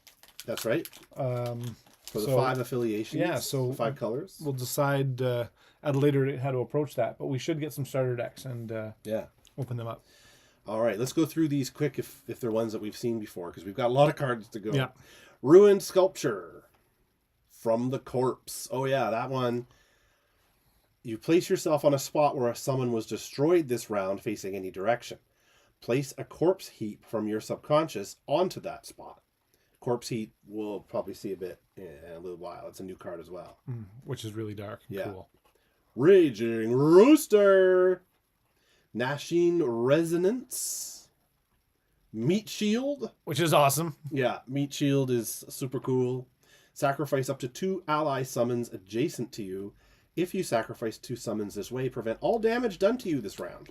That's right. For the 5 affiliations. Yeah, so 5 colors. We'll decide at a later date how to approach that. But we should get some starter decks and open them up. All right, let's go through these quick if they're ones that we've seen before, because we've got a lot of cards to go. Yeah. Ruined Sculpture. From the Corpse. Oh, yeah, that one. You place yourself on a spot where a summon was destroyed this round facing any direction. Place a corpse heap from your subconscious onto that spot. Corpse heap we'll probably see a bit in a little while. It's a new card as well. Which is really dark and cool. Raging Rooster. Gnashing Resonance. Meat Shield. Which is awesome. Yeah, Meat Shield is super cool. Sacrifice up to 2 ally summons adjacent to you. If you sacrifice 2 summons this way, prevent all damage done to you this round.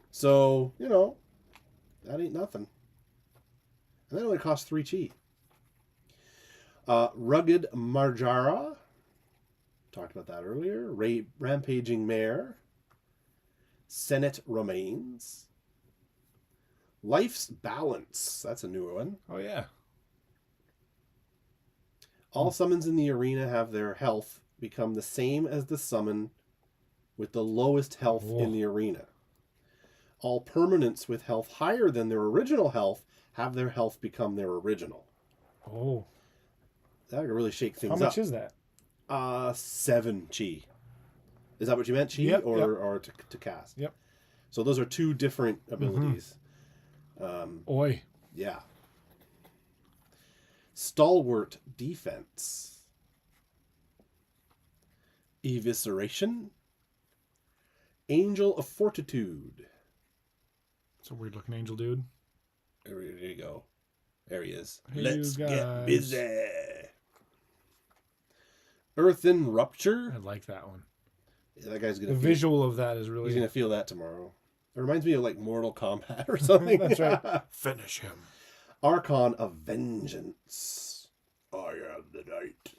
So, that ain't nothing. And that only costs 3 chi. Rugged Marjara. Talked about that earlier. Rampaging Mare. Senate Remains. Life's Balance. That's a newer one. Oh, yeah. All summons in the arena have their health become the same as the summon with the lowest health in the arena. All permanents with health higher than their original health have their health become their original. Oh. That could really shake things up. How much is that? 7 chi. Is that what you meant, chi? Yep, or to cast? Yep. So those are 2 different abilities. Oi. Yeah. Stalwart Defense. Evisceration. Angel of Fortitude. It's a weird looking angel dude. There you go. There he is. Hey, Let's you get guys. busy. Earthen Rupture. I like that one. Yeah, that guy's gonna. The visual of that is really. He's gonna feel that tomorrow. It reminds me of like Mortal Kombat or something. That's right. Finish him. Archon of Vengeance. I am the night.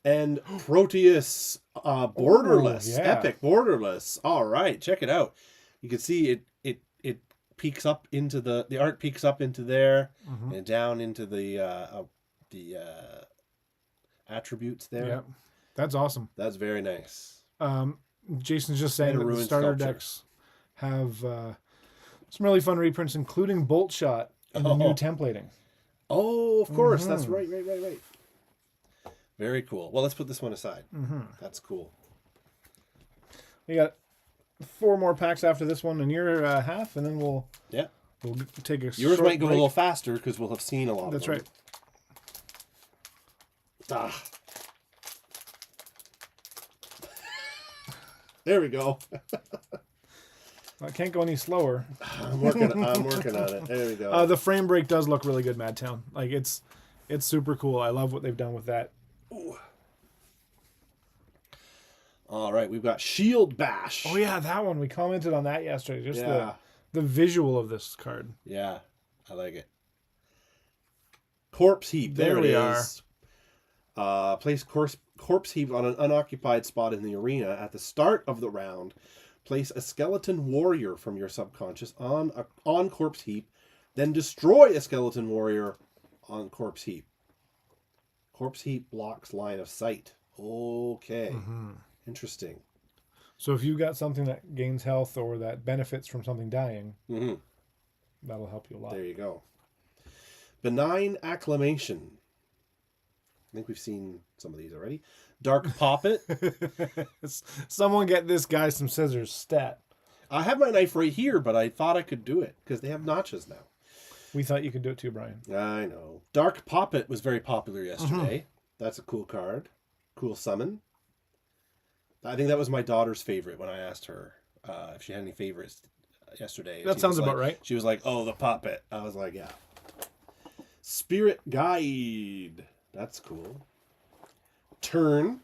And Proteus Borderless. yeah. Epic Borderless. All right, check it out. You can see it peeks up into the art peeks up into there and down into the attributes there. Yeah. That's awesome. That's very nice. Jason's just saying that the starter Sculpture. decks have some really fun reprints, including Bolt Shot and the new templating. Oh, of course. That's right. Very cool. Well, let's put this one aside. That's cool. We got 4 more packs after this one, and you're half, and then we'll take a Yours short might go break. a little faster because we'll have seen a lot That's of them. right. Ah. There we go. I can't go any slower. I'm working on it. There we go. The frame break does look really good, Madtown. Like it's super cool. I love what they've done with that. Ooh. All right, we've got Shield Bash. Oh yeah, that one. We commented on that yesterday. Just Yeah. the visual of this card. Yeah, I like it. Corpse Heap. There we it are. is. Place Corpse Heap on an unoccupied spot in the arena at the start of the round. Place a skeleton warrior from your subconscious on Corpse Heap, then destroy a skeleton warrior on Corpse Heap. Corpse Heap blocks line of sight. Okay. Interesting. So if you've got something that gains health or that benefits from something dying, that'll help you a lot. There you go. Benign Acclamation. I think we've seen some of these already. Dark Poppet. Someone get this guy some scissors. Stat. I have my knife right here, but I thought I could do it because they have notches now. We thought you could do it too, Brian. I know. Dark Poppet was very popular yesterday. That's a cool card. Cool summon. I think that was my daughter's favorite when I asked her if she had any favorites yesterday. That sounds about right. She was like, oh, the Poppet. I was like, yeah. Spirit Guide. That's cool. Turn.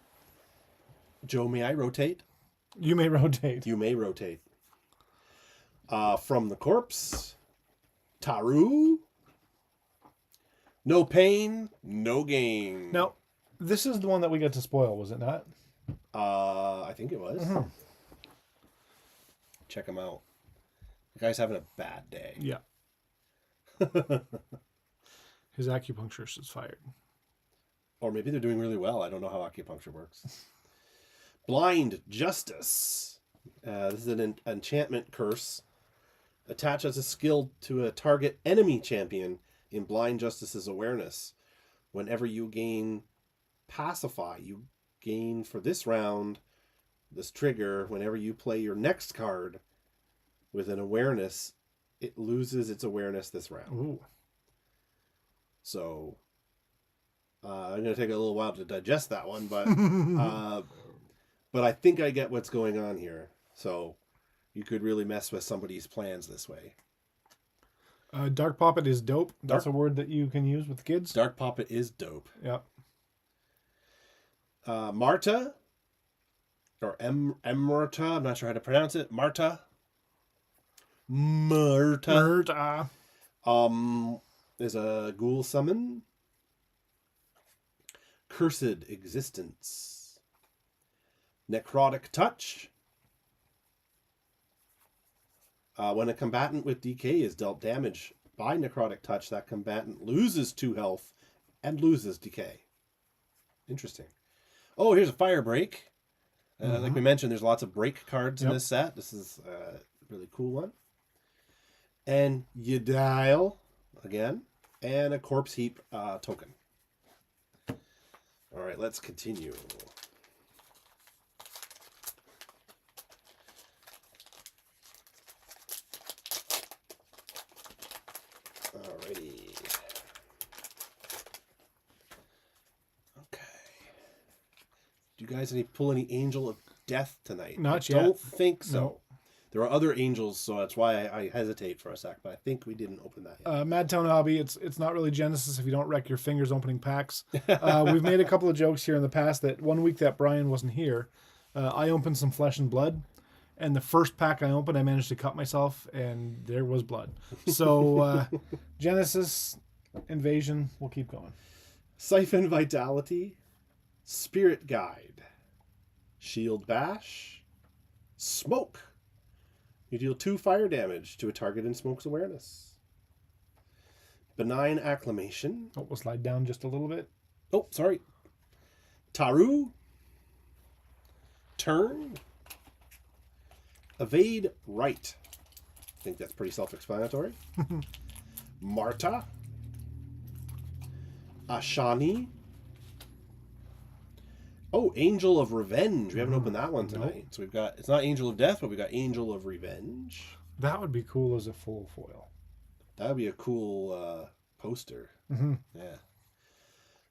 Joe, may I rotate? You may rotate. You may rotate. From the Corpse. Taru. No pain, no gain. Now, this is the one that we got to spoil, was it not? I think it was. Check him out. The guy's having a bad day. Yeah. His acupuncturist is fired. Or maybe they're doing really well. I don't know how acupuncture works. Blind Justice. This is an enchantment curse. Attach as a skill to a target enemy champion in Blind Justice's awareness. Whenever you gain Pacify, you gain for this round, this trigger, whenever you play your next card with an awareness, it loses its awareness this round. Ooh. So, I'm going to take a little while to digest that one, but I think I get what's going on here. So, you could really mess with somebody's plans this way. Dark Poppet is dope. That's a word that you can use with kids. Dark Poppet is dope. Yeah. Marta, or Emrata, I'm not sure how to pronounce it. Marta. Is a ghoul summon. Cursed Existence. Necrotic Touch. When a combatant with DK is dealt damage by Necrotic Touch, that combatant loses 2 health and loses decay. Interesting. Oh, here's a Fire Break. Like we mentioned, there's lots of break cards in this set. This is a really cool one. And Yedial, again. And a Corpse Heap token. All right, let's continue. Alrighty. Okay. Do you guys pull any Angel of Death tonight? Not yet. I don't think so. No. There are other angels, so that's why I hesitate for a sec, but I think we didn't open that yet. Madtown Hobby, it's not really Genesis if you don't wreck your fingers opening packs. We've made a couple of jokes here in the past that one week that Brian wasn't here, I opened some Flesh and Blood, and the first pack I opened, I managed to cut myself, and there was blood. So, Genesis, Invasion, we'll keep going. Siphon Vitality, Spirit Guide, Shield Bash, Smoke. You deal 2 fire damage to a target in Smoke's awareness. Benign Acclamation. Oh, we'll slide down just a little bit. Oh, sorry. Taru. Turn. Evade Right. I think that's pretty self-explanatory. Marta. Ashani. Oh, Angel of Revenge. We haven't opened that one tonight. Nope. So we've got, it's not Angel of Death, but we got Angel of Revenge. That would be cool as a full foil. That would be a cool poster. Mm-hmm. Yeah.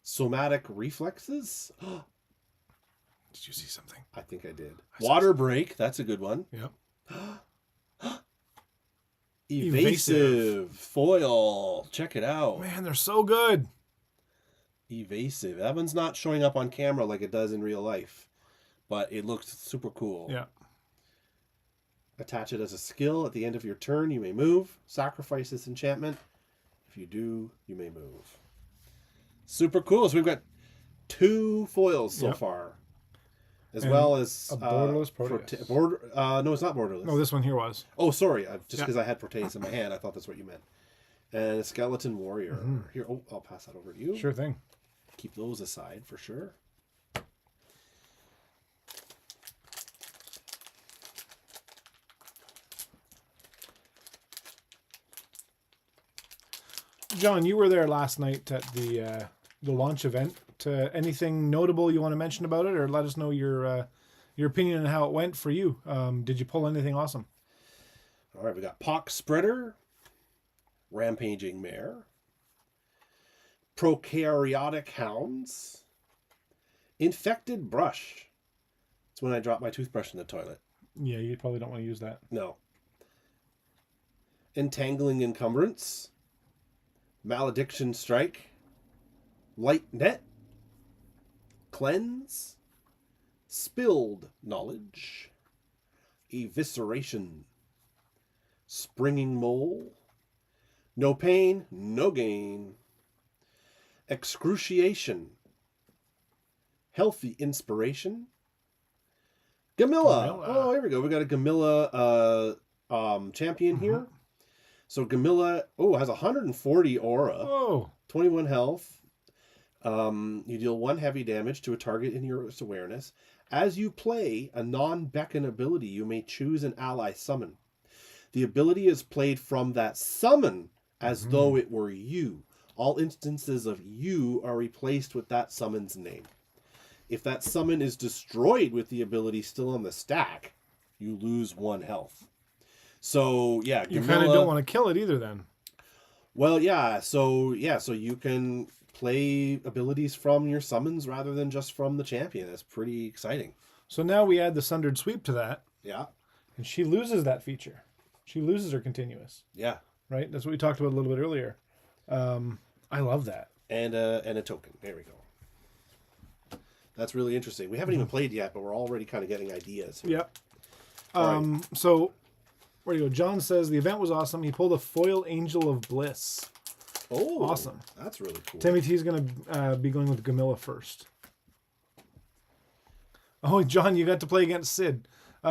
Somatic Reflexes. Did you see something? I think I did. Water Break. That's a good one. Yep. Evasive. Foil. Check it out. Man, they're so good. Evasive. That one's not showing up on camera like it does in real life, but it looks super cool. Yeah. Attach it as a skill. At the end of your turn, you may move. Sacrifice this enchantment. If you do, you may move. Super cool. So we've got 2 foils so far. As well as a borderless Proteus. No, it's not borderless. No, this one here was. Oh, sorry. Just because I had Proteus in my hand, I thought that's what you meant. And a Skeleton Warrior. Here, I'll pass that over to you. Sure thing. Keep those aside for sure. John, you were there last night at the launch event. Anything notable you want to mention about it, or let us know your opinion on how it went for you? Did you pull anything awesome? All right, we got Pox Spreader, Rampaging Mare, Prokaryotic Hounds, Infected Brush. It's when I drop my toothbrush in the toilet. Yeah, you probably don't want to use that. No. Entangling Encumbrance, Malediction Strike, Light Net, Cleanse, Spilled Knowledge, Evisceration, Springing Mole, No Pain, No Gain, Excruciation, Healthy Inspiration, Gamilla. Gamilla. Oh, here we go. We got a Gamilla champion here. So Gamilla, has 140 aura, Oh, 21 health. You deal 1 heavy damage to a target in your awareness. As you play a non-beckon ability, you may choose an ally summon. The ability is played from that summon as though it were you. All instances of you are replaced with that summon's name. If that summon is destroyed with the ability still on the stack, you lose 1 health. So, yeah, you Gamilla, kind of don't want to kill it either then. well, yeah, so you can play abilities from your summons rather than just from the champion. That's pretty exciting. So now we add the Sundered Sweep to that, Yeah. and she loses that feature. She loses her continuous, Yeah. right? That's what we talked about a little bit earlier. I love that. And a token. There we go. That's really interesting. We haven't even played yet, but we're already kind of getting ideas. Yep. Right. So, where do you go? John says the event was awesome. He pulled a foil Angel of Bliss. Oh, Awesome. That's really cool. Timmy T's going to be going with Gamilla first. Oh, John, you got to play against Sid.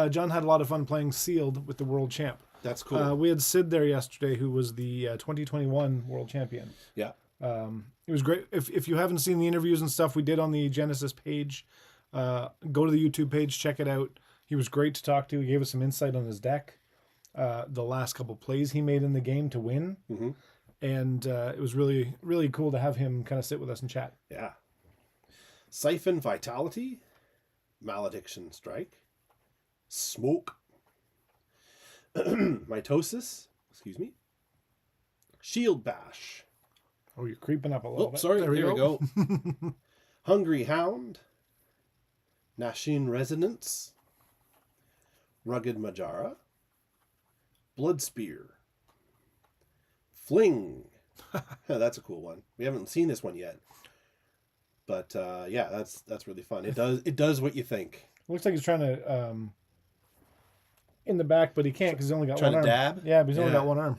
John had a lot of fun playing Sealed with the world champ. That's cool. We had Sid there yesterday, who was the 2021 world champion. Yeah. It was great. If you haven't seen the interviews and stuff we did on the Genesis page, go to the YouTube page, check it out. He was great to talk to. He gave us some insight on his deck, the last couple plays he made in the game to win. Mm-hmm. And it was really, really cool to have him kind of sit with us and chat. Yeah. Siphon Vitality, Malediction Strike, Smoke, Mitosis, Shield Bash. Oh, you're creeping up a little bit. Sorry, there we go. Hungry Hound, Nashin Resonance, Rugged Majara, Blood Spear, Fling. That's a cool one. We haven't seen this one yet, but yeah, that's really fun. It does what you think. Looks like he's trying to in the back, but he can't because he's only got Trying one to arm. dab? Yeah, but he's only Yeah. got one arm.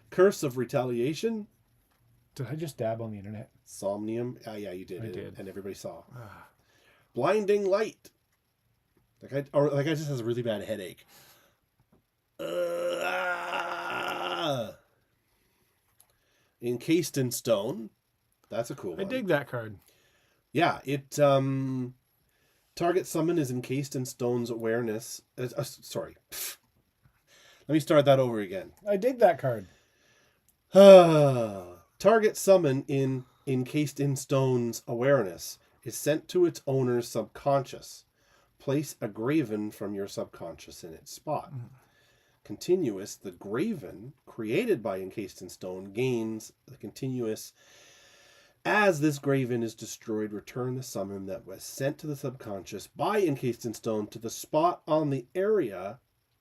Curse of Retaliation, Did I just dab on the internet? Somnium. Yeah, you did. I did. And everybody saw. Blinding Light. Like I just has a really bad headache. Encased in Stone. That's a cool one. I dig that card. Yeah, it target summon is encased in Stone's awareness. Sorry. Let me start that over again. I dig that card. Target summon in encased in Stone's awareness is sent to its owner's subconscious. Place a graven from your subconscious in its spot. Continuous, the graven created by encased in stone gains the continuous. As this graven is destroyed, return the summon that was sent to the subconscious by encased in stone to the spot on the area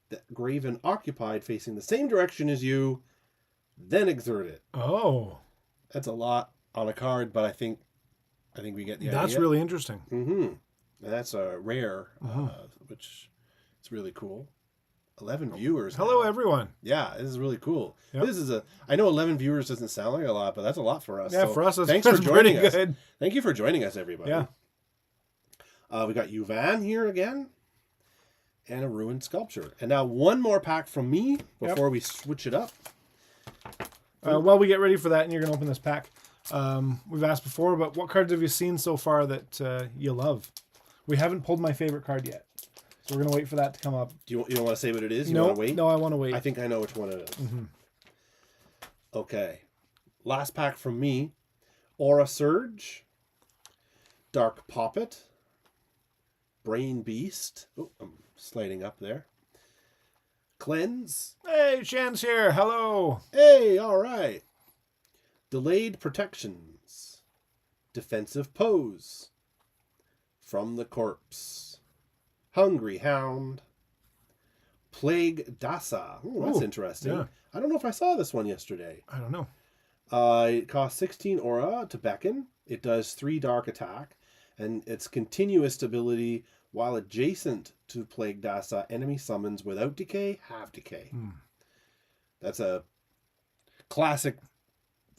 that graven occupied facing the same direction as you, then exert it. Oh. That's a lot on a card, but I think we get the idea. That's really interesting. Mm-hmm. And that's a rare, which is really cool. 11 viewers. Hello, now. everyone. Yeah, this is really cool. Yep. I know 11 viewers doesn't sound like a lot, but that's a lot for us. Yeah, So for us, thanks that's for joining pretty us. good. Thank you for joining us, everybody. Yeah. We got Yuvan here again, and a ruined sculpture. And now one more pack from me before we switch it up. While we get ready for that, and you're going to open this pack, we've asked before, but what cards have you seen so far that you love? We haven't pulled my favorite card yet, so we're going to wait for that to come up. You don't want to say what it is? You No, want to wait? no, I want to wait. I think I know which one it is. Okay. Last pack from me. Aura Surge. Dark Poppet. Brain Beast. Oh, I'm sliding up there. Cleanse. Hey, Shan's here. Hello. Hey, all right. Delayed Protections. Defensive Pose. From the Corpse. Hungry Hound. Plague Dasa. Ooh, that's interesting. yeah. I don't know if I saw this one yesterday. I don't know. It costs 16 aura to beckon. It does 3 dark attack. And its continuous ability, while adjacent to Plague Dasa, enemy summons without decay, have decay. That's a classic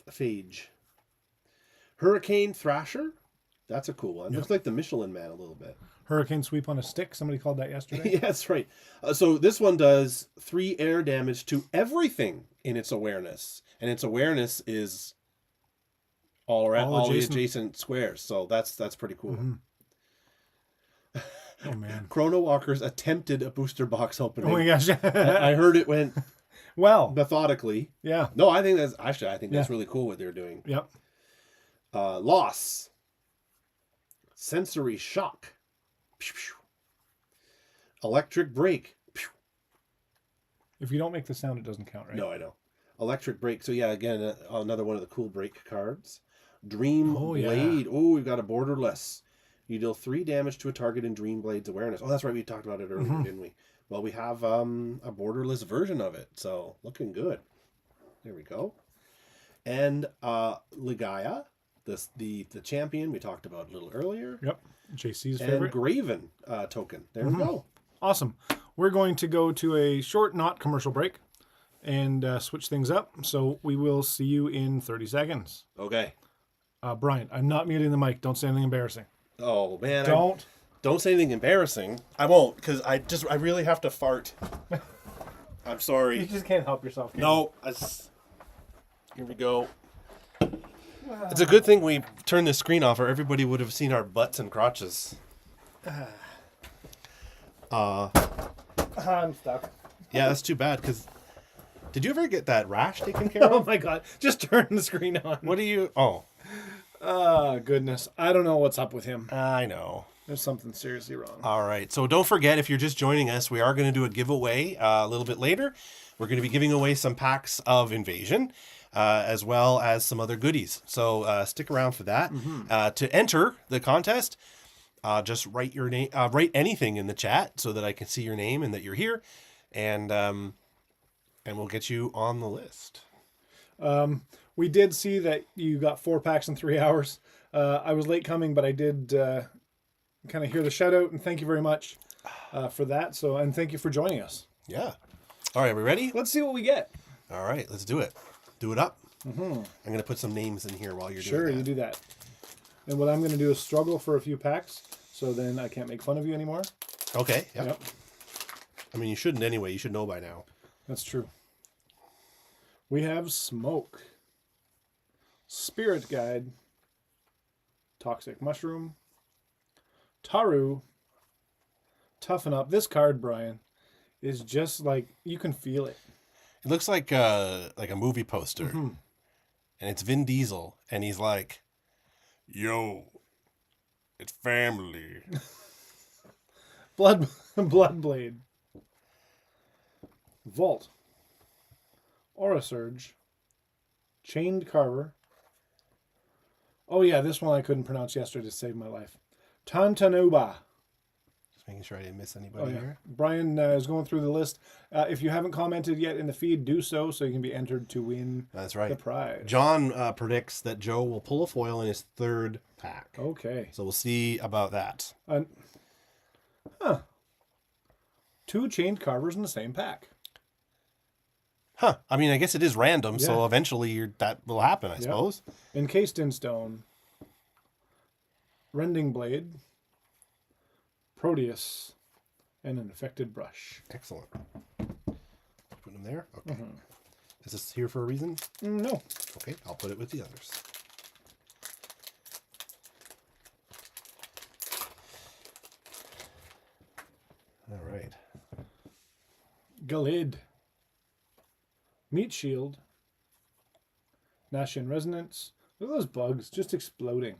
phage. Hurricane Thrasher. That's a cool one. Yep. Looks like the Michelin Man a little bit. Hurricane Sweep on a Stick. Somebody called that yesterday. Yeah, that's right. So this one does 3 air damage to everything in its awareness. And its awareness is all around all the adjacent squares. So that's pretty cool. Oh, man. Chrono Walker's attempted a booster box opening. Oh, my gosh. I heard it went well, methodically. yeah. No, I think that's really cool what they're doing. Yep. Loss. Sensory Shock. Pew, pew. Electric Break. Pew. If you don't make the sound, it doesn't count, right? No, I know. Electric Break. So yeah, again, another one of the cool break cards. Dream Blade. Oh, we've got a borderless. You deal 3 damage to a target in Dream Blade's awareness. Oh, that's right. We talked about it earlier, didn't we? Well, we have a borderless version of it. So looking good. There we go. And Ligaya, the champion we talked about a little earlier. Yep. JC's And favorite. Graven token. There we go. Awesome. We're going to go to a short, not commercial break and switch things up. So we will see you in 30 seconds. Okay. Brian, I'm not muting the mic. Don't say anything embarrassing. Oh man! Don't say anything embarrassing. I won't, because I really have to fart. I'm sorry. You just can't help yourself. No. Here we go. It's a good thing we turned the screen off, or everybody would have seen our butts and crotches. I'm stuck. Yeah, that's too bad. Because did you ever get that rash taken care Oh of? my god! Just turn the screen on. What do you? Oh, Goodness! I don't know what's up with him. I know. There's something seriously wrong. All right. So don't forget, if you're just joining us, we are going to do a giveaway a little bit later. We're going to be giving away some packs of Invasion, as well as some other goodies. So stick around for that. To enter the contest, just write your name, write anything in the chat so that I can see your name and that you're here, and we'll get you on the list. We did see that you got 4 packs in 3 hours. I was late coming, but I did kind of hear the shout out, and thank you very much for that. So, and thank you for joining us. Yeah. All right, we ready? Let's see what we get. All right, let's do it. Do it up. I'm going to put some names in here while you're doing that. Sure, you do that. And what I'm going to do is struggle for a few packs, so then I can't make fun of you anymore. Okay. Yep. I mean, you shouldn't anyway. You should know by now. That's true. We have Smoke, Spirit Guide, Toxic Mushroom, Taru, Toughen Up. This card, Brian, is just like, you can feel it. It looks like a movie poster, and it's Vin Diesel, and he's like, "Yo, it's family." Bloodblade, Vault, Aura Surge, Chained Carver. Oh yeah, this one I couldn't pronounce yesterday to save my life. Tantanuba. Just making sure I didn't miss anybody here. Brian is going through the list. If you haven't commented yet in the feed, do so you can be entered to win That's right. the prize. John predicts that Joe will pull a foil in his 3rd pack. Okay. So we'll see about that. 2 Chained Carvers in the same pack. Huh. I mean, I guess it is random, so Yeah. eventually that will happen, I suppose. Encased in Stone, Rending Blade, Proteus, and an Infected Brush. Excellent. Put them there? Okay. Is this here for a reason? No. Okay, I'll put it with the others. All right. Galid, Meat Shield, Nashin Resonance. Look at those bugs just exploding.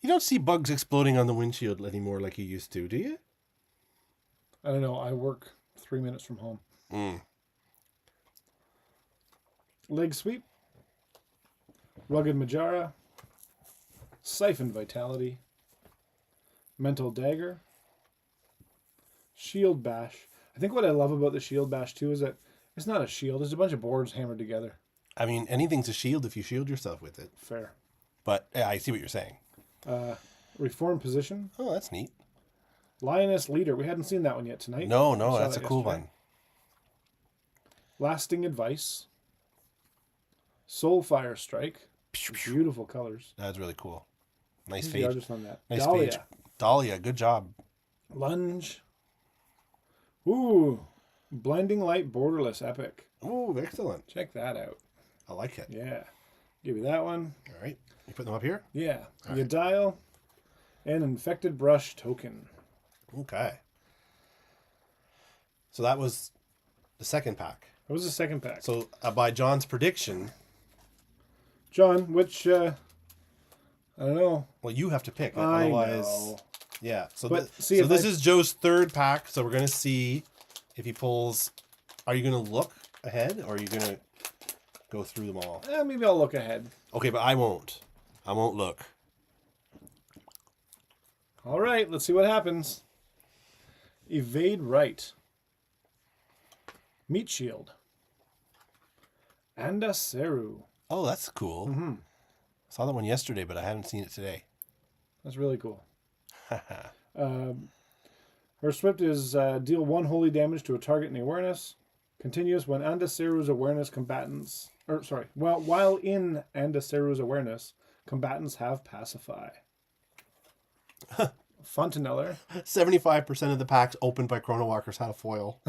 You don't see bugs exploding on the windshield anymore like you used to, do you? I don't know. I work 3 minutes from home. Leg Sweep. Rugged Majara. Siphon Vitality. Mental Dagger. Shield Bash. I think what I love about the Shield Bash too is that it's not a shield. It's a bunch of boards hammered together. I mean, anything's a shield if you shield yourself with it. Fair. But yeah, I see what you're saying. Reform Position. Oh, that's neat. Lioness Leader. We hadn't seen that one yet tonight. No, We saw that's a that cool yesterday. one. Lasting Advice. Soulfire Strike. Beautiful colors. That's really cool. Nice Who's the page. artist on that? Nice Dahlia. page. Dahlia, good job. Lunge. Ooh. Blinding Light Borderless Epic. Ooh, excellent. Check that out. I like it. Yeah. Give you that one. All right. You put them up here? Yeah. All You right. dial. And Infected Brush Token. Okay. So that was the second pack. That was the second pack. So by John's prediction, John, which, I don't know. well, you have to pick. I Otherwise, know. yeah. So, But so see, if this I- is Joe's third pack. So we're going to see if he pulls. Are you going to look ahead or are you going to go through them all? Maybe I'll look ahead. Okay, but I won't. I won't look. All right, let's see what happens. Evade Right. Meat Shield. Andaseru. Oh, that's cool. Mm-hmm. Saw that one yesterday, but I haven't seen it today. That's really cool. Her Swift is deal 1 holy damage to a target in the awareness. Continuous when Andaseru's awareness combatants... while in Andaseru's awareness, combatants have Pacify. Fontaneller. 75% of the packs opened by Chrono Walkers had a foil.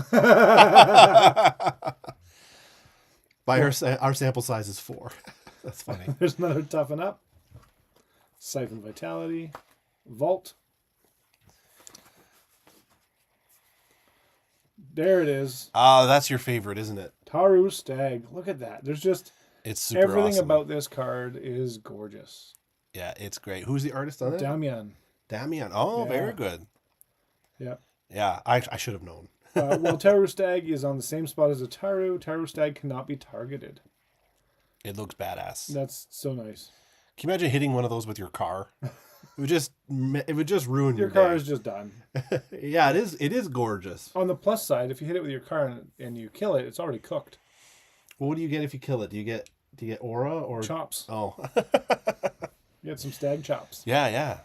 Our sample size is 4. That's funny. There's another Toughen Up. Siphon Vitality. Vault. There it is. Ah, that's your favorite, isn't it? Taru Stag. Look at that. There's just It's super everything awesome. about this card is gorgeous. Yeah, it's great. Who's the artist on it? Damian. Damian. Oh, Yeah. very good. Yep. Yeah, I should have known. Well, Taru Stag is on the same spot as a Taru. Taru Stag cannot be targeted. It looks badass. That's so nice. Can you imagine hitting one of those with your car? It would just ruin Your your car day. is just done. Yeah, it is. It is gorgeous. On the plus side, if you hit it with your car and you kill it, it's already cooked. Well, what do you get if you kill it? Do you get aura or Chops. Oh, You get some stag chops. yeah.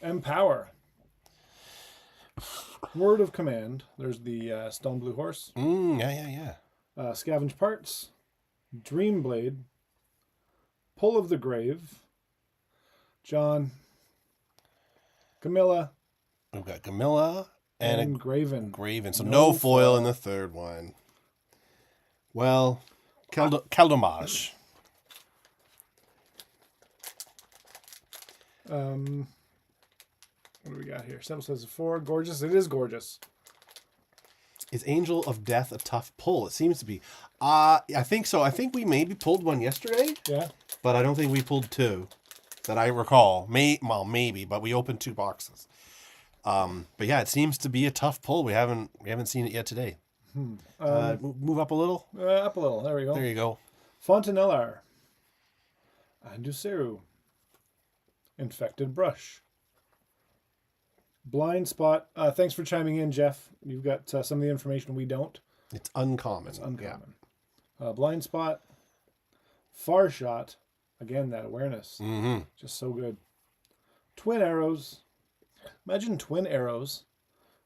Empower. Word of Command. There's the Stone Blue Horse. Yeah. Scavenge Parts. Dream Blade. Pull of the Grave. John. Camilla. We've got Camilla and a Graven. Graven. So No no foil in the third one. Well, Keldomage. What do we got here? Sample says 4. Gorgeous. It is gorgeous. Is Angel of Death a tough pull? It seems to be. I think so. I think we maybe pulled one yesterday, Yeah. but I don't think we pulled 2 that I recall. Maybe, but we opened 2 boxes. But yeah, it seems to be a tough pull. We haven't seen it yet today. Move up a little. Up a little. There we go. There you go. Fontanellar. Anduseru. Infected Brush. Blind Spot. Thanks for chiming in, Jeff. You've got some of the information we don't. It's uncommon. It's uncommon. Blind Spot. Far Shot. Again, that awareness. Mm-hmm. Just so good. Twin Arrows. Imagine twin arrows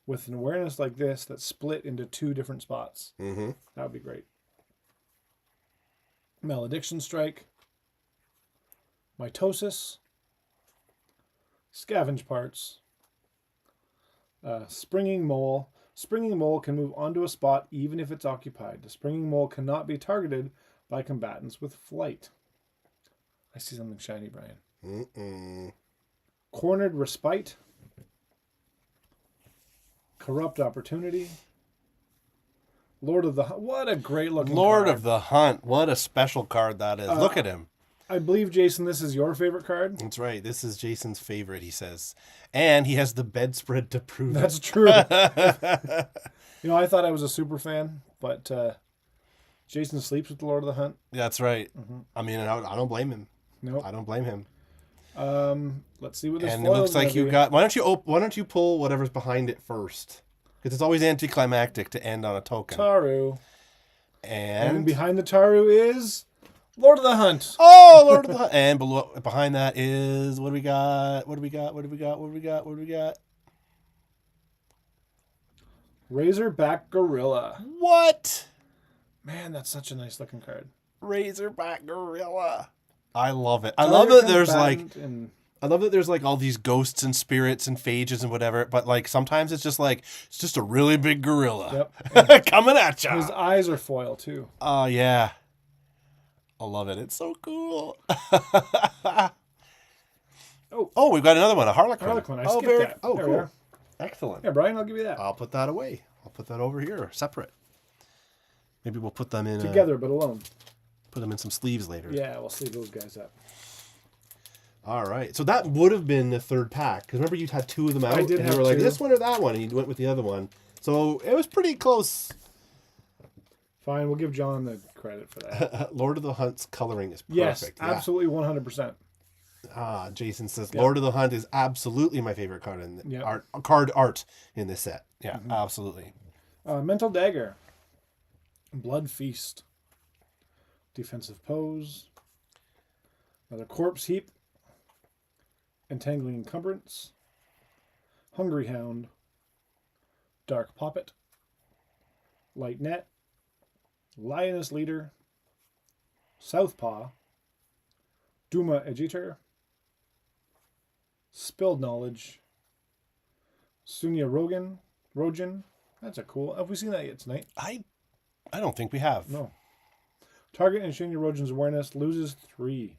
with an awareness like this that's split into 2 different spots. Mm-hmm. That would be great. Malediction Strike. Mitosis. Scavenge Parts. Springing Mole. Springing Mole can move onto a spot even if it's occupied. The Springing Mole cannot be targeted by combatants with flight. I see something shiny, Brian. Mm-mm. Cornered Respite. Corrupt Opportunity. Lord of the Hunt. What a great looking Lord card. of the Hunt. What a special card that is. Look at him. I believe, Jason, this is your favorite card. That's right. This is Jason's favorite, he says. And he has the bedspread to prove That's it. true. I thought I was a super fan, but Jason sleeps with the Lord of the Hunt. That's right. I mean, I don't blame him. Nope. I don't blame him. Let's see what this And it foil looks is like gonna you be. got... Why don't you pull whatever's behind it first? Because it's always anticlimactic to end on a token. Taru. And And... behind the Taru is Lord of the Hunt. Oh, Lord of the Hunt. And behind that is... What do we got? What do we got? What do we got? What do we got? What do we got? Razorback Gorilla. What? Man, that's such a nice looking card. Razorback Gorilla. I love it. I love that there's I love that there's like all these ghosts and spirits and phages and whatever, but like sometimes it's just a really big gorilla. Yep. Coming at you. His eyes are foil too. Oh yeah. I love it. It's so cool. Oh, we've got another one, a Harlequin. Harlequin. I skipped that. Oh, There we cool. are. Excellent. Yeah, Brian, I'll give you that. I'll put that away. I'll put that over here, separate. Maybe we'll put them in Together, but alone. Put them in some sleeves later. Yeah, we'll sleeve those guys up. All right. So that would have been the third pack. Because remember, you'd had two of them out. I did and have you were like, two. this one or that one. And you went with the other one. So it was pretty close. Fine, we'll give John the credit for that. Lord of the Hunt's coloring is perfect. Yes, Yeah. absolutely 100%. Jason says, Yeah. Lord of the Hunt is absolutely my favorite card in Yeah. art in this set. Yeah, absolutely. Mental Dagger. Blood Feast. Defensive Pose. Another Corpse Heap. Entangling Encumbrance. Hungry Hound. Dark Poppet. Light Net. Lioness Leader. Southpaw. Duma Egitor. Spilled Knowledge. Sunya Rogin. That's a cool. Have we seen that yet tonight? I don't think we have. No. Target and Sunya Rogin's awareness loses 3.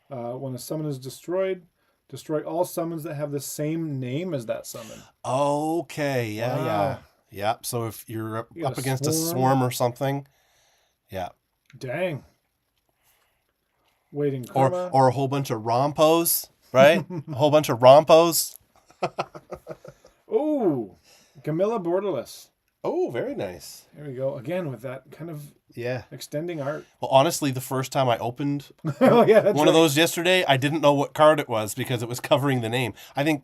When a summon is destroyed, destroy all summons that have the same name as that summon. Okay. Yeah, Wow. yeah. Yep. So if you're up got a against a swarm. swarm or something, yeah. Dang. Waiting Or Karma. a whole bunch of rompos, right? A whole bunch of rompos. Ooh. Camilla Borderless. Oh, very nice. There we go. Again with that kind of Yeah. extending art. Well, honestly, the first time I opened Oh, yeah, that's one of right. those yesterday, I didn't know what card it was because it was covering the name. I think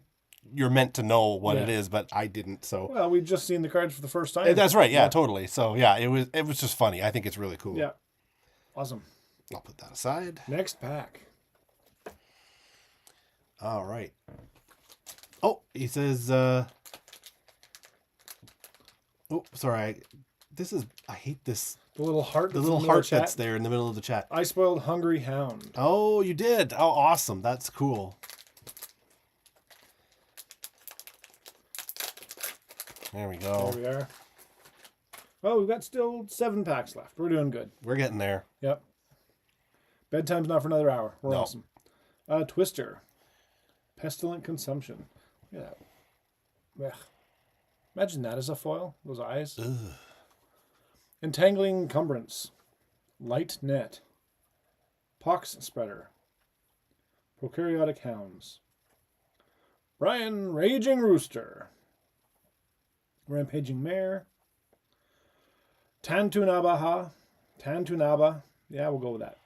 you're meant to know what it Yeah. is, but I didn't. So Well, we've just seen the cards for the first time. that's right. Yeah, totally. So yeah, it was just funny. I think it's really cool. Yeah. Awesome. I'll put that aside. Next pack. All right. Oh, he says. Oh, sorry. I hate this. The little heart. The that's little in the middle heart of the chat. that's there in the middle of the chat. I spoiled Hungry Hound. Oh, you did. Oh, awesome. That's cool. There we go. There we are. Well, we've got still 7 packs left. We're doing good. We're getting there. Yep. Bedtime's not for another hour. We're No. awesome. Twister. Pestilent Consumption. Look at that. Ugh. Imagine that as a foil. Those eyes. Ugh. Entangling Encumbrance. Light Net. Pox Spreader. Prokaryotic Hounds. Brian Raging Rooster. Rampaging Mare. Tantunaba. Yeah, we'll go with that.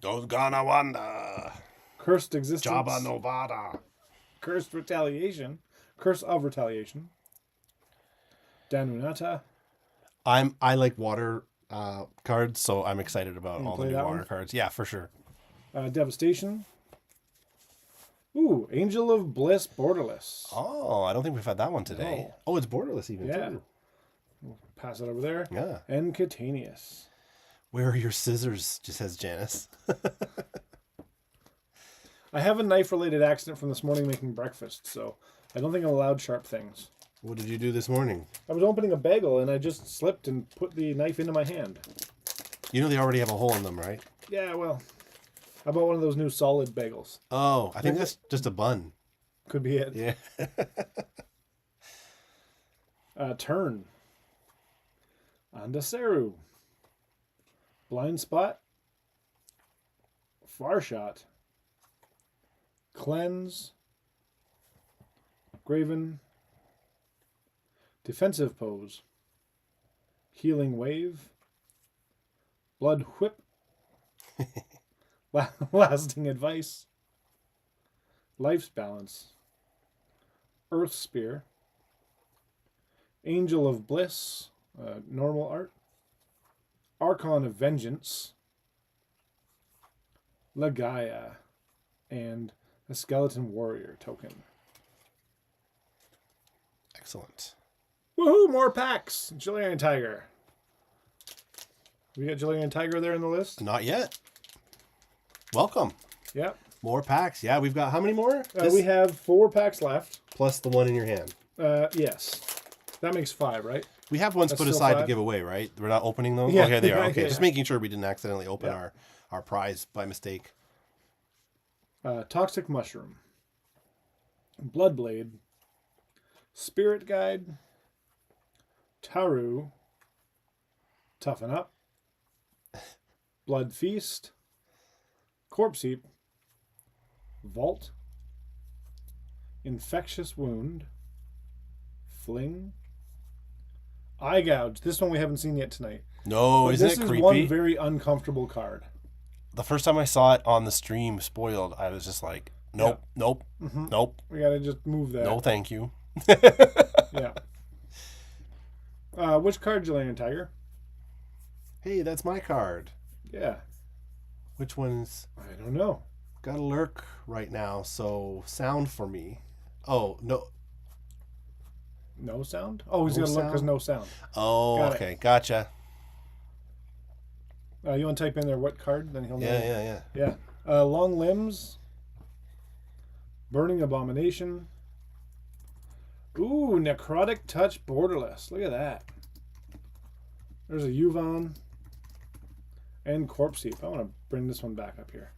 Those gonna wonder. Cursed Existence. Jabba Novada. Cursed Retaliation. Curse of Retaliation. Danunata. I like water cards, so I'm excited about You all the play new that water one? cards. Yeah, for sure. Devastation. Ooh, Angel of Bliss Borderless. Oh, I don't think we've had that one today. No. Oh, it's borderless even Yeah. too. Pass it over there. Yeah. And Catanius. Where are your scissors? Just says Janice. I have a knife-related accident from this morning making breakfast, so I don't think I'm allowed sharp things. What did you do this morning? I was opening a bagel and I just slipped and put the knife into my hand. You know they already have a hole in them, right? Yeah, well, I bought one of those new solid bagels. Oh, I think that's just a bun. Could be it. Yeah. Turn. Andaseru. Blind Spot. Far Shot. Cleanse. Graven. Defensive Pose. Healing Wave. Blood Whip. Lasting Advice. Life's Balance. Earth Spear. Angel of Bliss. Normal art. Archon of Vengeance. Lagaya. And a Skeleton Warrior token. Excellent. Woohoo! More packs! Jillian Tiger. We got Jillian Tiger there in the list? Not yet. Welcome. Yep. More packs. Yeah, we've got how many more? We have 4 packs left. Plus the one in your hand. Yes. That makes 5, right? We have ones That's put still aside 5? to give away, right? We're not opening those? Yeah. Okay, they are. Okay, Yeah. just making sure we didn't accidentally open Yeah. our prize by mistake. Toxic Mushroom. Bloodblade. Spirit Guide. Taru. Toughen Up. Blood Feast. Corpse Heap. Vault. Infectious Wound. Fling. Eye Gouge. This one we haven't seen yet tonight. No, But isn't this it is creepy? one very uncomfortable card. The first time I saw it on the stream spoiled, I was just like, nope, nope, nope, We gotta just move that. no thank you. Yeah. Which card, Jillian Tiger? Hey, that's my card. Yeah. Which one's I don't know. got a lurk right now, so sound for me. Oh, no. No sound? Oh, he's No gonna look because sound? no sound. Oh, Got it. okay, gotcha. You want to type in there what card? Then he'll know. Yeah. Yeah. Long Limbs. Burning Abomination. Ooh, Necrotic Touch Borderless. Look at that. There's a Yuvon. And Corpse Heap. I want to bring this one back up here.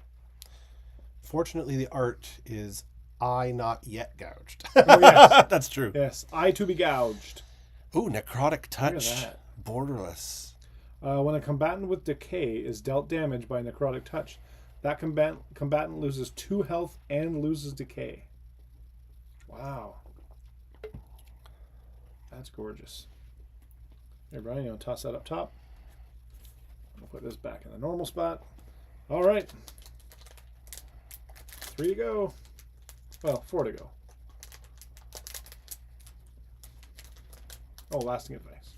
Fortunately, the art is eye not yet gouged. Oh, yes. That's true. Yes. Eye to be gouged. Ooh, necrotic touch. that. Borderless. When a combatant with decay is dealt damage by necrotic touch, that combatant loses 2 health and loses decay. Wow. That's gorgeous. Hey, Brian, you want to toss that up top? I'll put this back in the normal spot. All right. 3 to go. Well, 4 to go. Oh, lasting advice.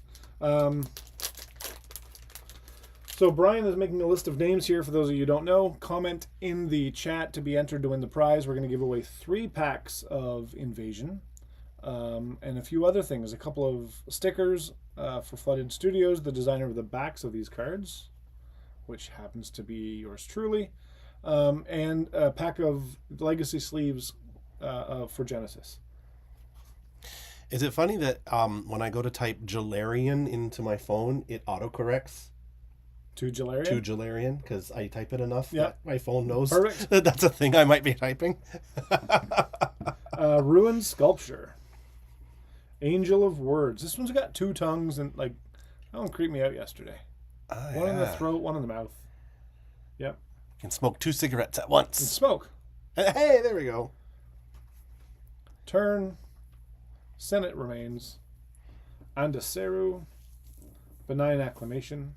So Brian is making a list of names here. For those of you who don't know, comment in the chat to be entered to win the prize. We're going to give away 3 packs of Invasion and a few other things. A couple of stickers for Flooded Studios, the designer of the backs of these cards, which happens to be yours truly, and a pack of Legacy sleeves for Genesis. Is it funny that when I go to type Jalarian into my phone, it autocorrects To Jalarian? to Jalarian because I type it enough Yeah. that my phone knows Perfect. that that's a thing I might be typing. Ruined Sculpture. Angel of Words. This one's got 2 tongues and that one creeped me out yesterday. One in the throat, one in the mouth. Yep. You can smoke 2 cigarettes at And once. smoke. Hey, there we go. Turn. Senate Remains. Andaseru. Benign Acclamation.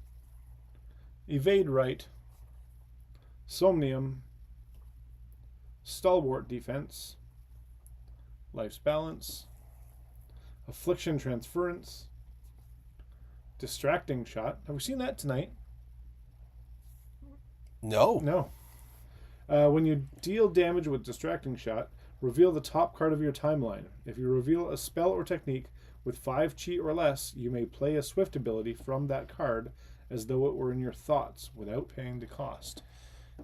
Evade Right. Somnium. Stalwart Defense. Life's Balance. Affliction Transference. Distracting Shot. Have we seen that tonight? No. No. When you deal damage with Distracting Shot, reveal the top card of your timeline. If you reveal a spell or technique with 5 chi or less, you may play a swift ability from that card as though it were in your thoughts without paying the cost.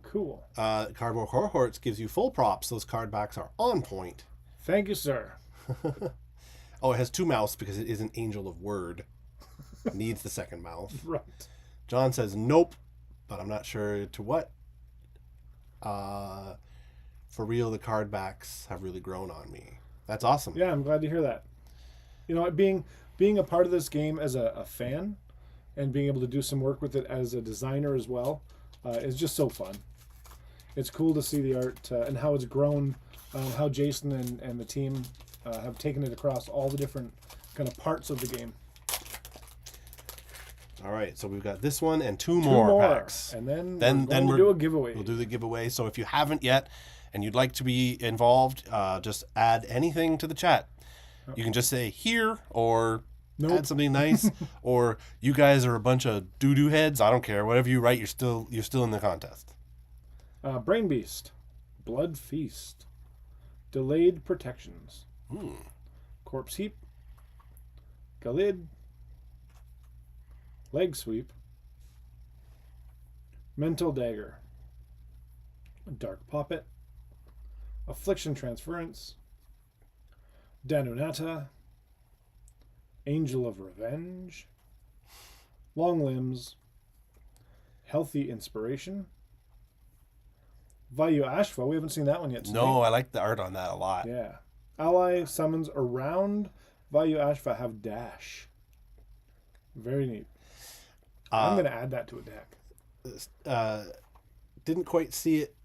Cool. Cardboard Cohorts gives you full props. Those card backs are on point. Thank you, sir. Oh, it has 2 mouths because it is an angel of word. Needs the second mouth. Right. John says nope, but I'm not sure to what. For real, the card backs have really grown on me. That's awesome. Yeah, I'm glad to hear that. You know, being a part of this game as a fan and being able to do some work with it as a designer as well is just so fun. It's cool to see the art and how it's grown, how Jason and the team have taken it across all the different kind of parts of the game. All right, so we've got this one and two more packs. And then we'll do a giveaway. We'll do the giveaway. So if you haven't yet and you'd like to be involved, just add anything to the chat. You can just say here or add something nice, or you guys are a bunch of doo-doo heads. I don't care. Whatever you write, you're still in the contest. Brain Beast, Blood Feast, Delayed Protections, Corpse Heap, Galid, Leg Sweep, Mental Dagger, Dark Poppet, Affliction Transference, Danunata, Angel of Revenge, Long Limbs, Healthy Inspiration, Vayu Ashva. We haven't seen that one yet today. No, I like the art on that a lot. Yeah. Ally summons around Vayu Ashva have dash. Very neat. I'm going to add that to a deck. Didn't quite see it.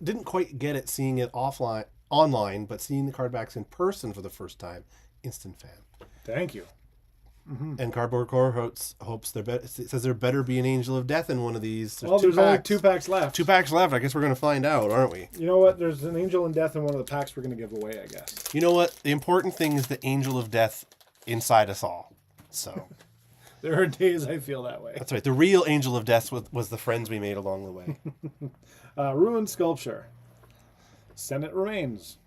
Didn't quite get it seeing it online, but seeing the card backs in person for the first time. Instant fan. Thank you. Mm-hmm. And Cardboard Core hopes it says there better be an Angel of Death in one of these. There's only 2 packs left. 2 packs left. I guess we're going to find out, aren't we? You know what? There's an Angel of Death in one of the packs we're going to give away, I guess. You know what? The important thing is the Angel of Death inside us all. So there are days I feel that way. That's right. The real Angel of Death was the friends we made along the way. Ruined Sculpture. Senate Remains.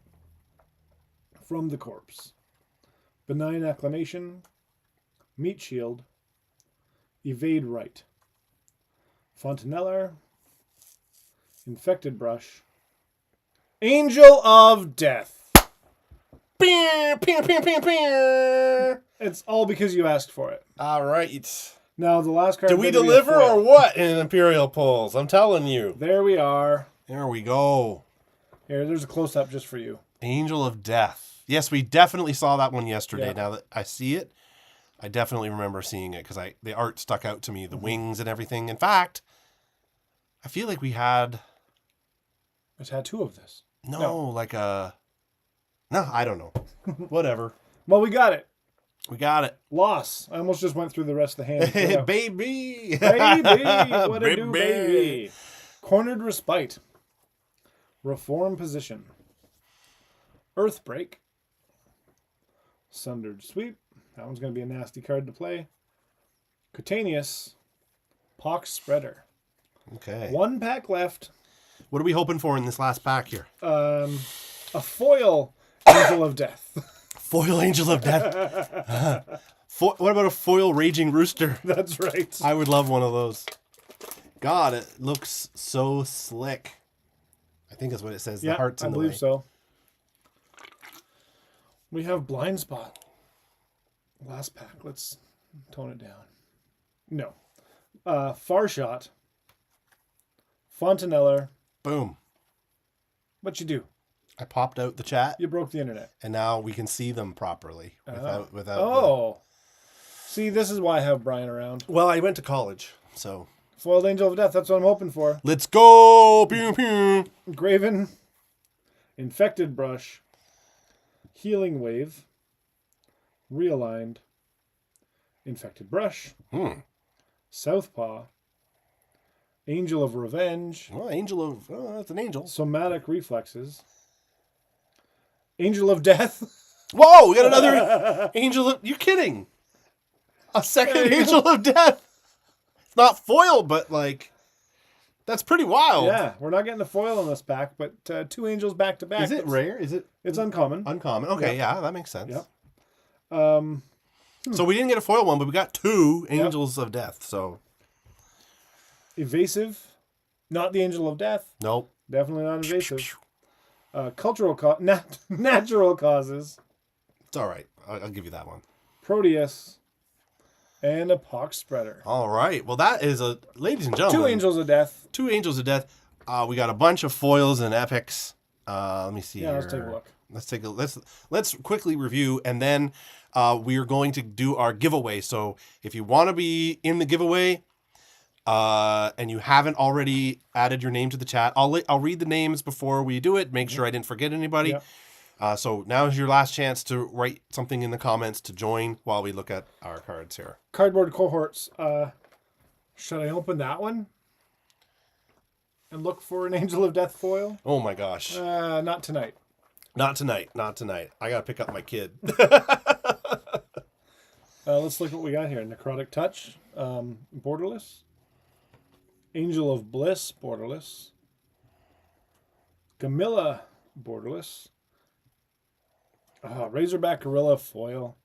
From the Corpse. Benign Acclamation. Meat Shield. Evade Right. Fontaneller. Infected Brush. Angel of Death. It's all because you asked for it. All right. Now, the last card... Did we deliver or what in Imperial polls? I'm telling you. There we are. There we go. Here, there's a close-up just for you. Angel of Death. Yes, we definitely saw that one yesterday. Yeah. Now that I see it, I definitely remember seeing it because the art stuck out to me, the wings and everything. In fact, I feel like we had... A tattoo of this. No, like a... No, I don't know. Whatever. Well, we got it. We got it. Loss. I almost just went through the rest of the hand. Baby! Baby! What a do, baby? Cornered Respite. Reform Position. Earthbreak. Sundered Sweep. That one's going to be a nasty card to play. Cutaneous. Pox Spreader. Okay. 1 pack left. What are we hoping for in this last pack here? A foil Angel of Death. Foil Angel of Death. What about a foil Raging Rooster? That's right. I would love one of those. God, it looks so slick. I think that's what it says. The heart's in the way. I believe so. We have Blind Spot. Last pack. Let's tone it down. No. Far Shot. Fontaneller. Boom. What'd you do? I popped out the chat. You broke the internet. And now we can see them properly without Oh. See, this is why I have Brian around. Well, I went to college, so... Foiled Angel of Death, that's what I'm hoping for. Let's go! Pew, pew. Graven. Infected Brush. Healing Wave. Realigned. Infected Brush. Southpaw. Angel of Revenge. Well, that's an angel. Somatic Reflexes. Angel of Death. Whoa, we got another Angel of... You kidding? A second Angel of Death. It's not foil, but like... That's pretty wild. Yeah, we're not getting the foil in this pack, but 2 angels back to back. Is it rare? Is it? It's uncommon. Uncommon. Okay, yeah, that makes sense. Yep. So we didn't get a foil one, but we got 2 Angels of Death, so... Evasive. Not the Angel of Death. Nope. Definitely not evasive. Natural Causes. It's all right. I'll give you that one. Proteus. And a Pox Spreader. All right. Well, that is ladies and gentlemen. 2 Angels of Death. 2 Angels of Death. We got a bunch of foils and epics. Let me see. Yeah, here. let's take a look. Let's quickly review, and then we are going to do our giveaway. So if you want to be in the giveaway, and you haven't already added your name to the chat, I'll read the names before we do it. Make sure I didn't forget anybody. Yep. So now is your last chance to write something in the comments to join while we look at our cards here. Cardboard cohorts. Should I open that one and look for an Angel of Death foil? Oh my gosh. Not tonight. Not tonight. I got to pick up my kid. Let's look what we got here. Necrotic Touch, borderless. Angel of Bliss, borderless. Gamilla, borderless. Razorback Gorilla, foil.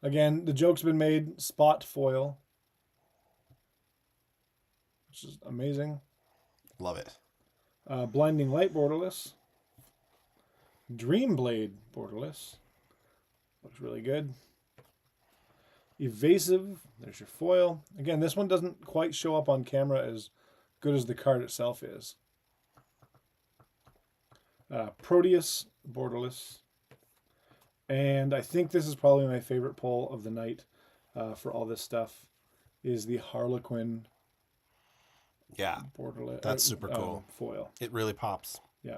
Again, the joke's been made. Spot foil. Which is amazing. Love it. Blinding Light, borderless. Dreamblade, borderless. Looks really good. Evasive, there's your foil. Again, this one doesn't quite show up on camera as good as the card itself is. Proteus, borderless. And I think this is probably my favorite pull of the night for all this stuff, is the Harlequin. Yeah, borderless. That's super cool. Foil. It really pops. Yeah.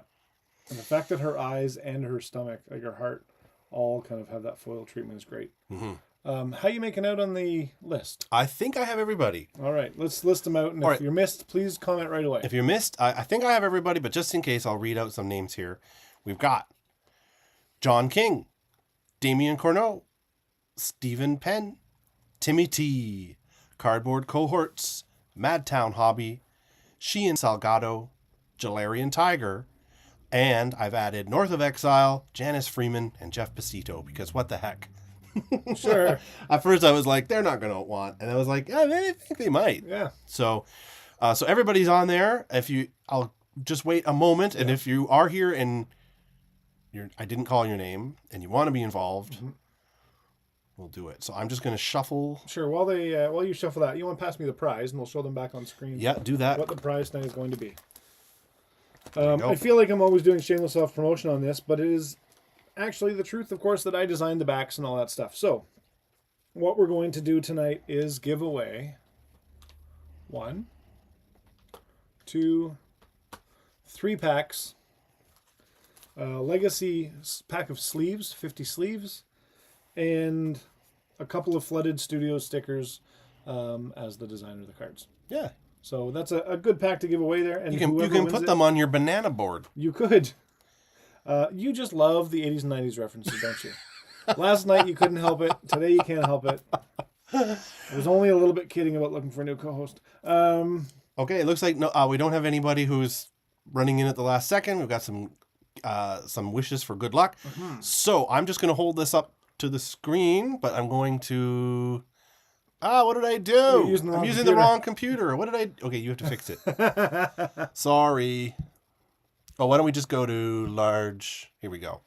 And the fact that her eyes and her stomach, like her heart, all kind of have that foil treatment is great. Mm-hmm. How you making out on the list? I think I have everybody. All right, let's list them out. And if you're missed, please comment right away. If you're missed, I think I have everybody, but just in case, I'll read out some names here. We've got John King, Damian Corneau, Stephen Penn, Timmy T, Cardboard Cohorts, Madtown Hobby, Sheehan Salgado, Jalarian Tiger, and I've added North of Exile, Janice Freeman, and Jeff Pasito, because what the heck? Sure. At first I was like, they're not going to want, and I was like, I think they might. Yeah. So everybody's on there. I'll just wait a moment, and if you are here and I didn't call your name and you want to be involved, we'll do it. So I'm just going to shuffle. Sure. While you shuffle that, you want to pass me the prize, and we'll show them back on screen. Yeah, do that. What the prize tonight is going to be. I feel like I'm always doing shameless self-promotion on this, but it is actually the truth, of course, that I designed the backs and all that stuff. So what we're going to do tonight is give away 1, 2, 3 packs. Legacy pack of sleeves, 50 sleeves, and a couple of Flooded Studios stickers as the designer of the cards. Yeah. So that's a good pack to give away there. And you can put them on your banana board. You could. You just love the 80s and 90s references, don't you? Last night you couldn't help it. Today you can't help it. I was only a little bit kidding about looking for a new co-host. Okay, it looks like we don't have anybody who's running in at the last second. We've got some wishes for good luck. So I'm just going to hold this up to the screen, but I'm going to... what did I do? I'm using the wrong computer. What did I... Okay, you have to fix it. Sorry. Oh, why don't we just go to large... Here we go.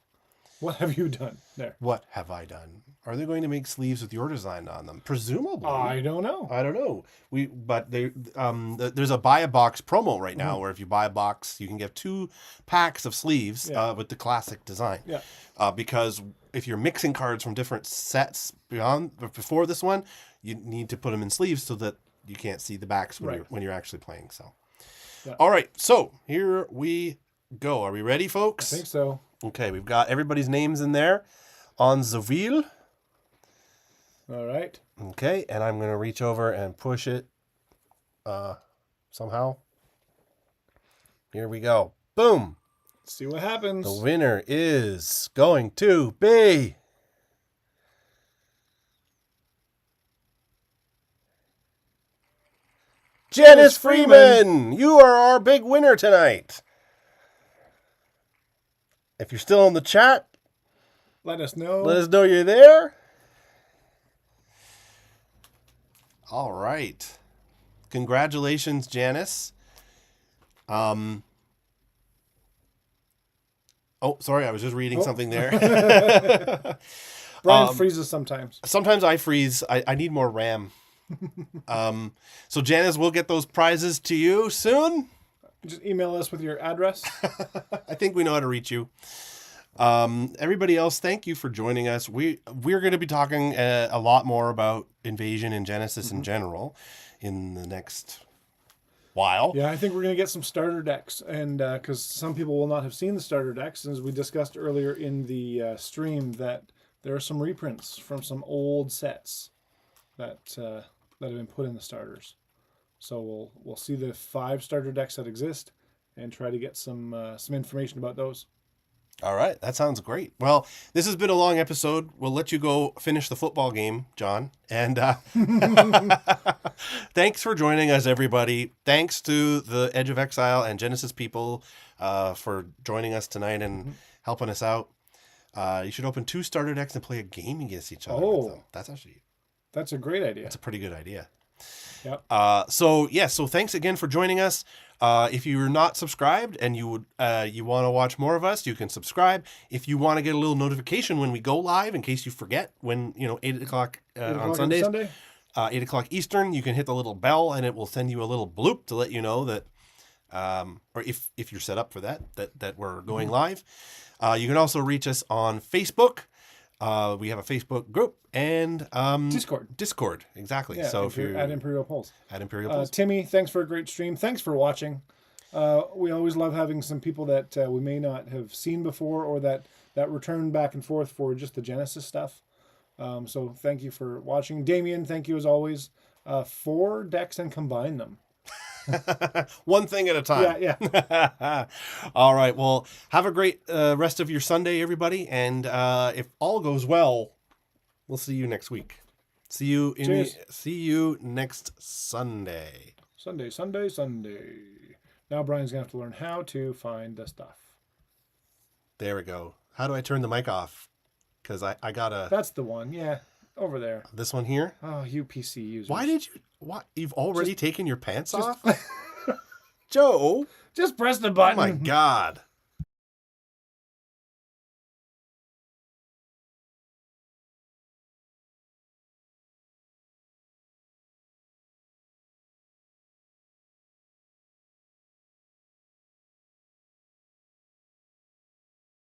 What have you done there? What have I done? Are they going to make sleeves with your design on them? Presumably. I don't know. There's a buy a box promo right now where if you buy a box, you can get 2 packs of sleeves with the classic design. Yeah. Because if you're mixing cards from different sets before this one, you need to put them in sleeves so that you can't see the backs when you're actually playing. So, all right. So here we go. Are we ready, folks? I think so. Okay, we've got everybody's names in there on the wheel. All right. Okay, and I'm going to reach over and push it somehow. Here we go. Boom. Let's see what happens. The winner is going to be... Janice Freeman! You are our big winner tonight. If you're still in the chat, let us know. Let us know you're there. All right. Congratulations, Janice. Oh, sorry, I was just reading something there. Brian freezes sometimes. Sometimes I freeze. I need more RAM. So Janice, we'll get those prizes to you soon. Just email us with your address. I think we know how to reach you. Everybody else, thank you for joining us. We're going to be talking a lot more about Invasion and Genesis in general in the next while. Yeah, I think we're going to get some starter decks, and because some people will not have seen the starter decks, as we discussed earlier in the stream, that there are some reprints from some old sets that have been put in the starters. So we'll see the 5 starter decks that exist, and try to get some information about those. All right, that sounds great. Well, this has been a long episode. We'll let you go finish the football game, John. And thanks for joining us, everybody. Thanks to the Edge of Exile and Genesis people for joining us tonight and helping us out. You should open 2 starter decks and play a game against each other. Oh, with them. That's a great idea. That's a pretty good idea. Yep. So thanks again for joining us. If you're not subscribed and you want to watch more of us, you can subscribe. If you want to get a little notification when we go live, in case you forget, when 8 o'clock on Sundays, 8 o'clock Eastern, you can hit the little bell and it will send you a little bloop to let you know that, or if you're set up for that we're going live. You can also reach us on Facebook. We have a Facebook group and Discord, exactly. Yeah, so if you're at Imperial Pulse. Timmy, thanks for a great stream. Thanks for watching. We always love having some people that we may not have seen before, or that return back and forth for just the Genesis stuff. So thank you for watching. Damien, thank you as always. 4 decks and combine them. One thing at a time. Yeah. All right. Well, have a great rest of your Sunday, everybody. And if all goes well, we'll see you next week. See you next Sunday. Sunday. Now Brian's gonna have to learn how to find the stuff. There we go. How do I turn the mic off? Because I gotta. That's the one. Yeah. Over there. This one here? Oh, you PC users. Why did you... What? You've already taken your pants off? Joe! Just press the button. Oh, my God.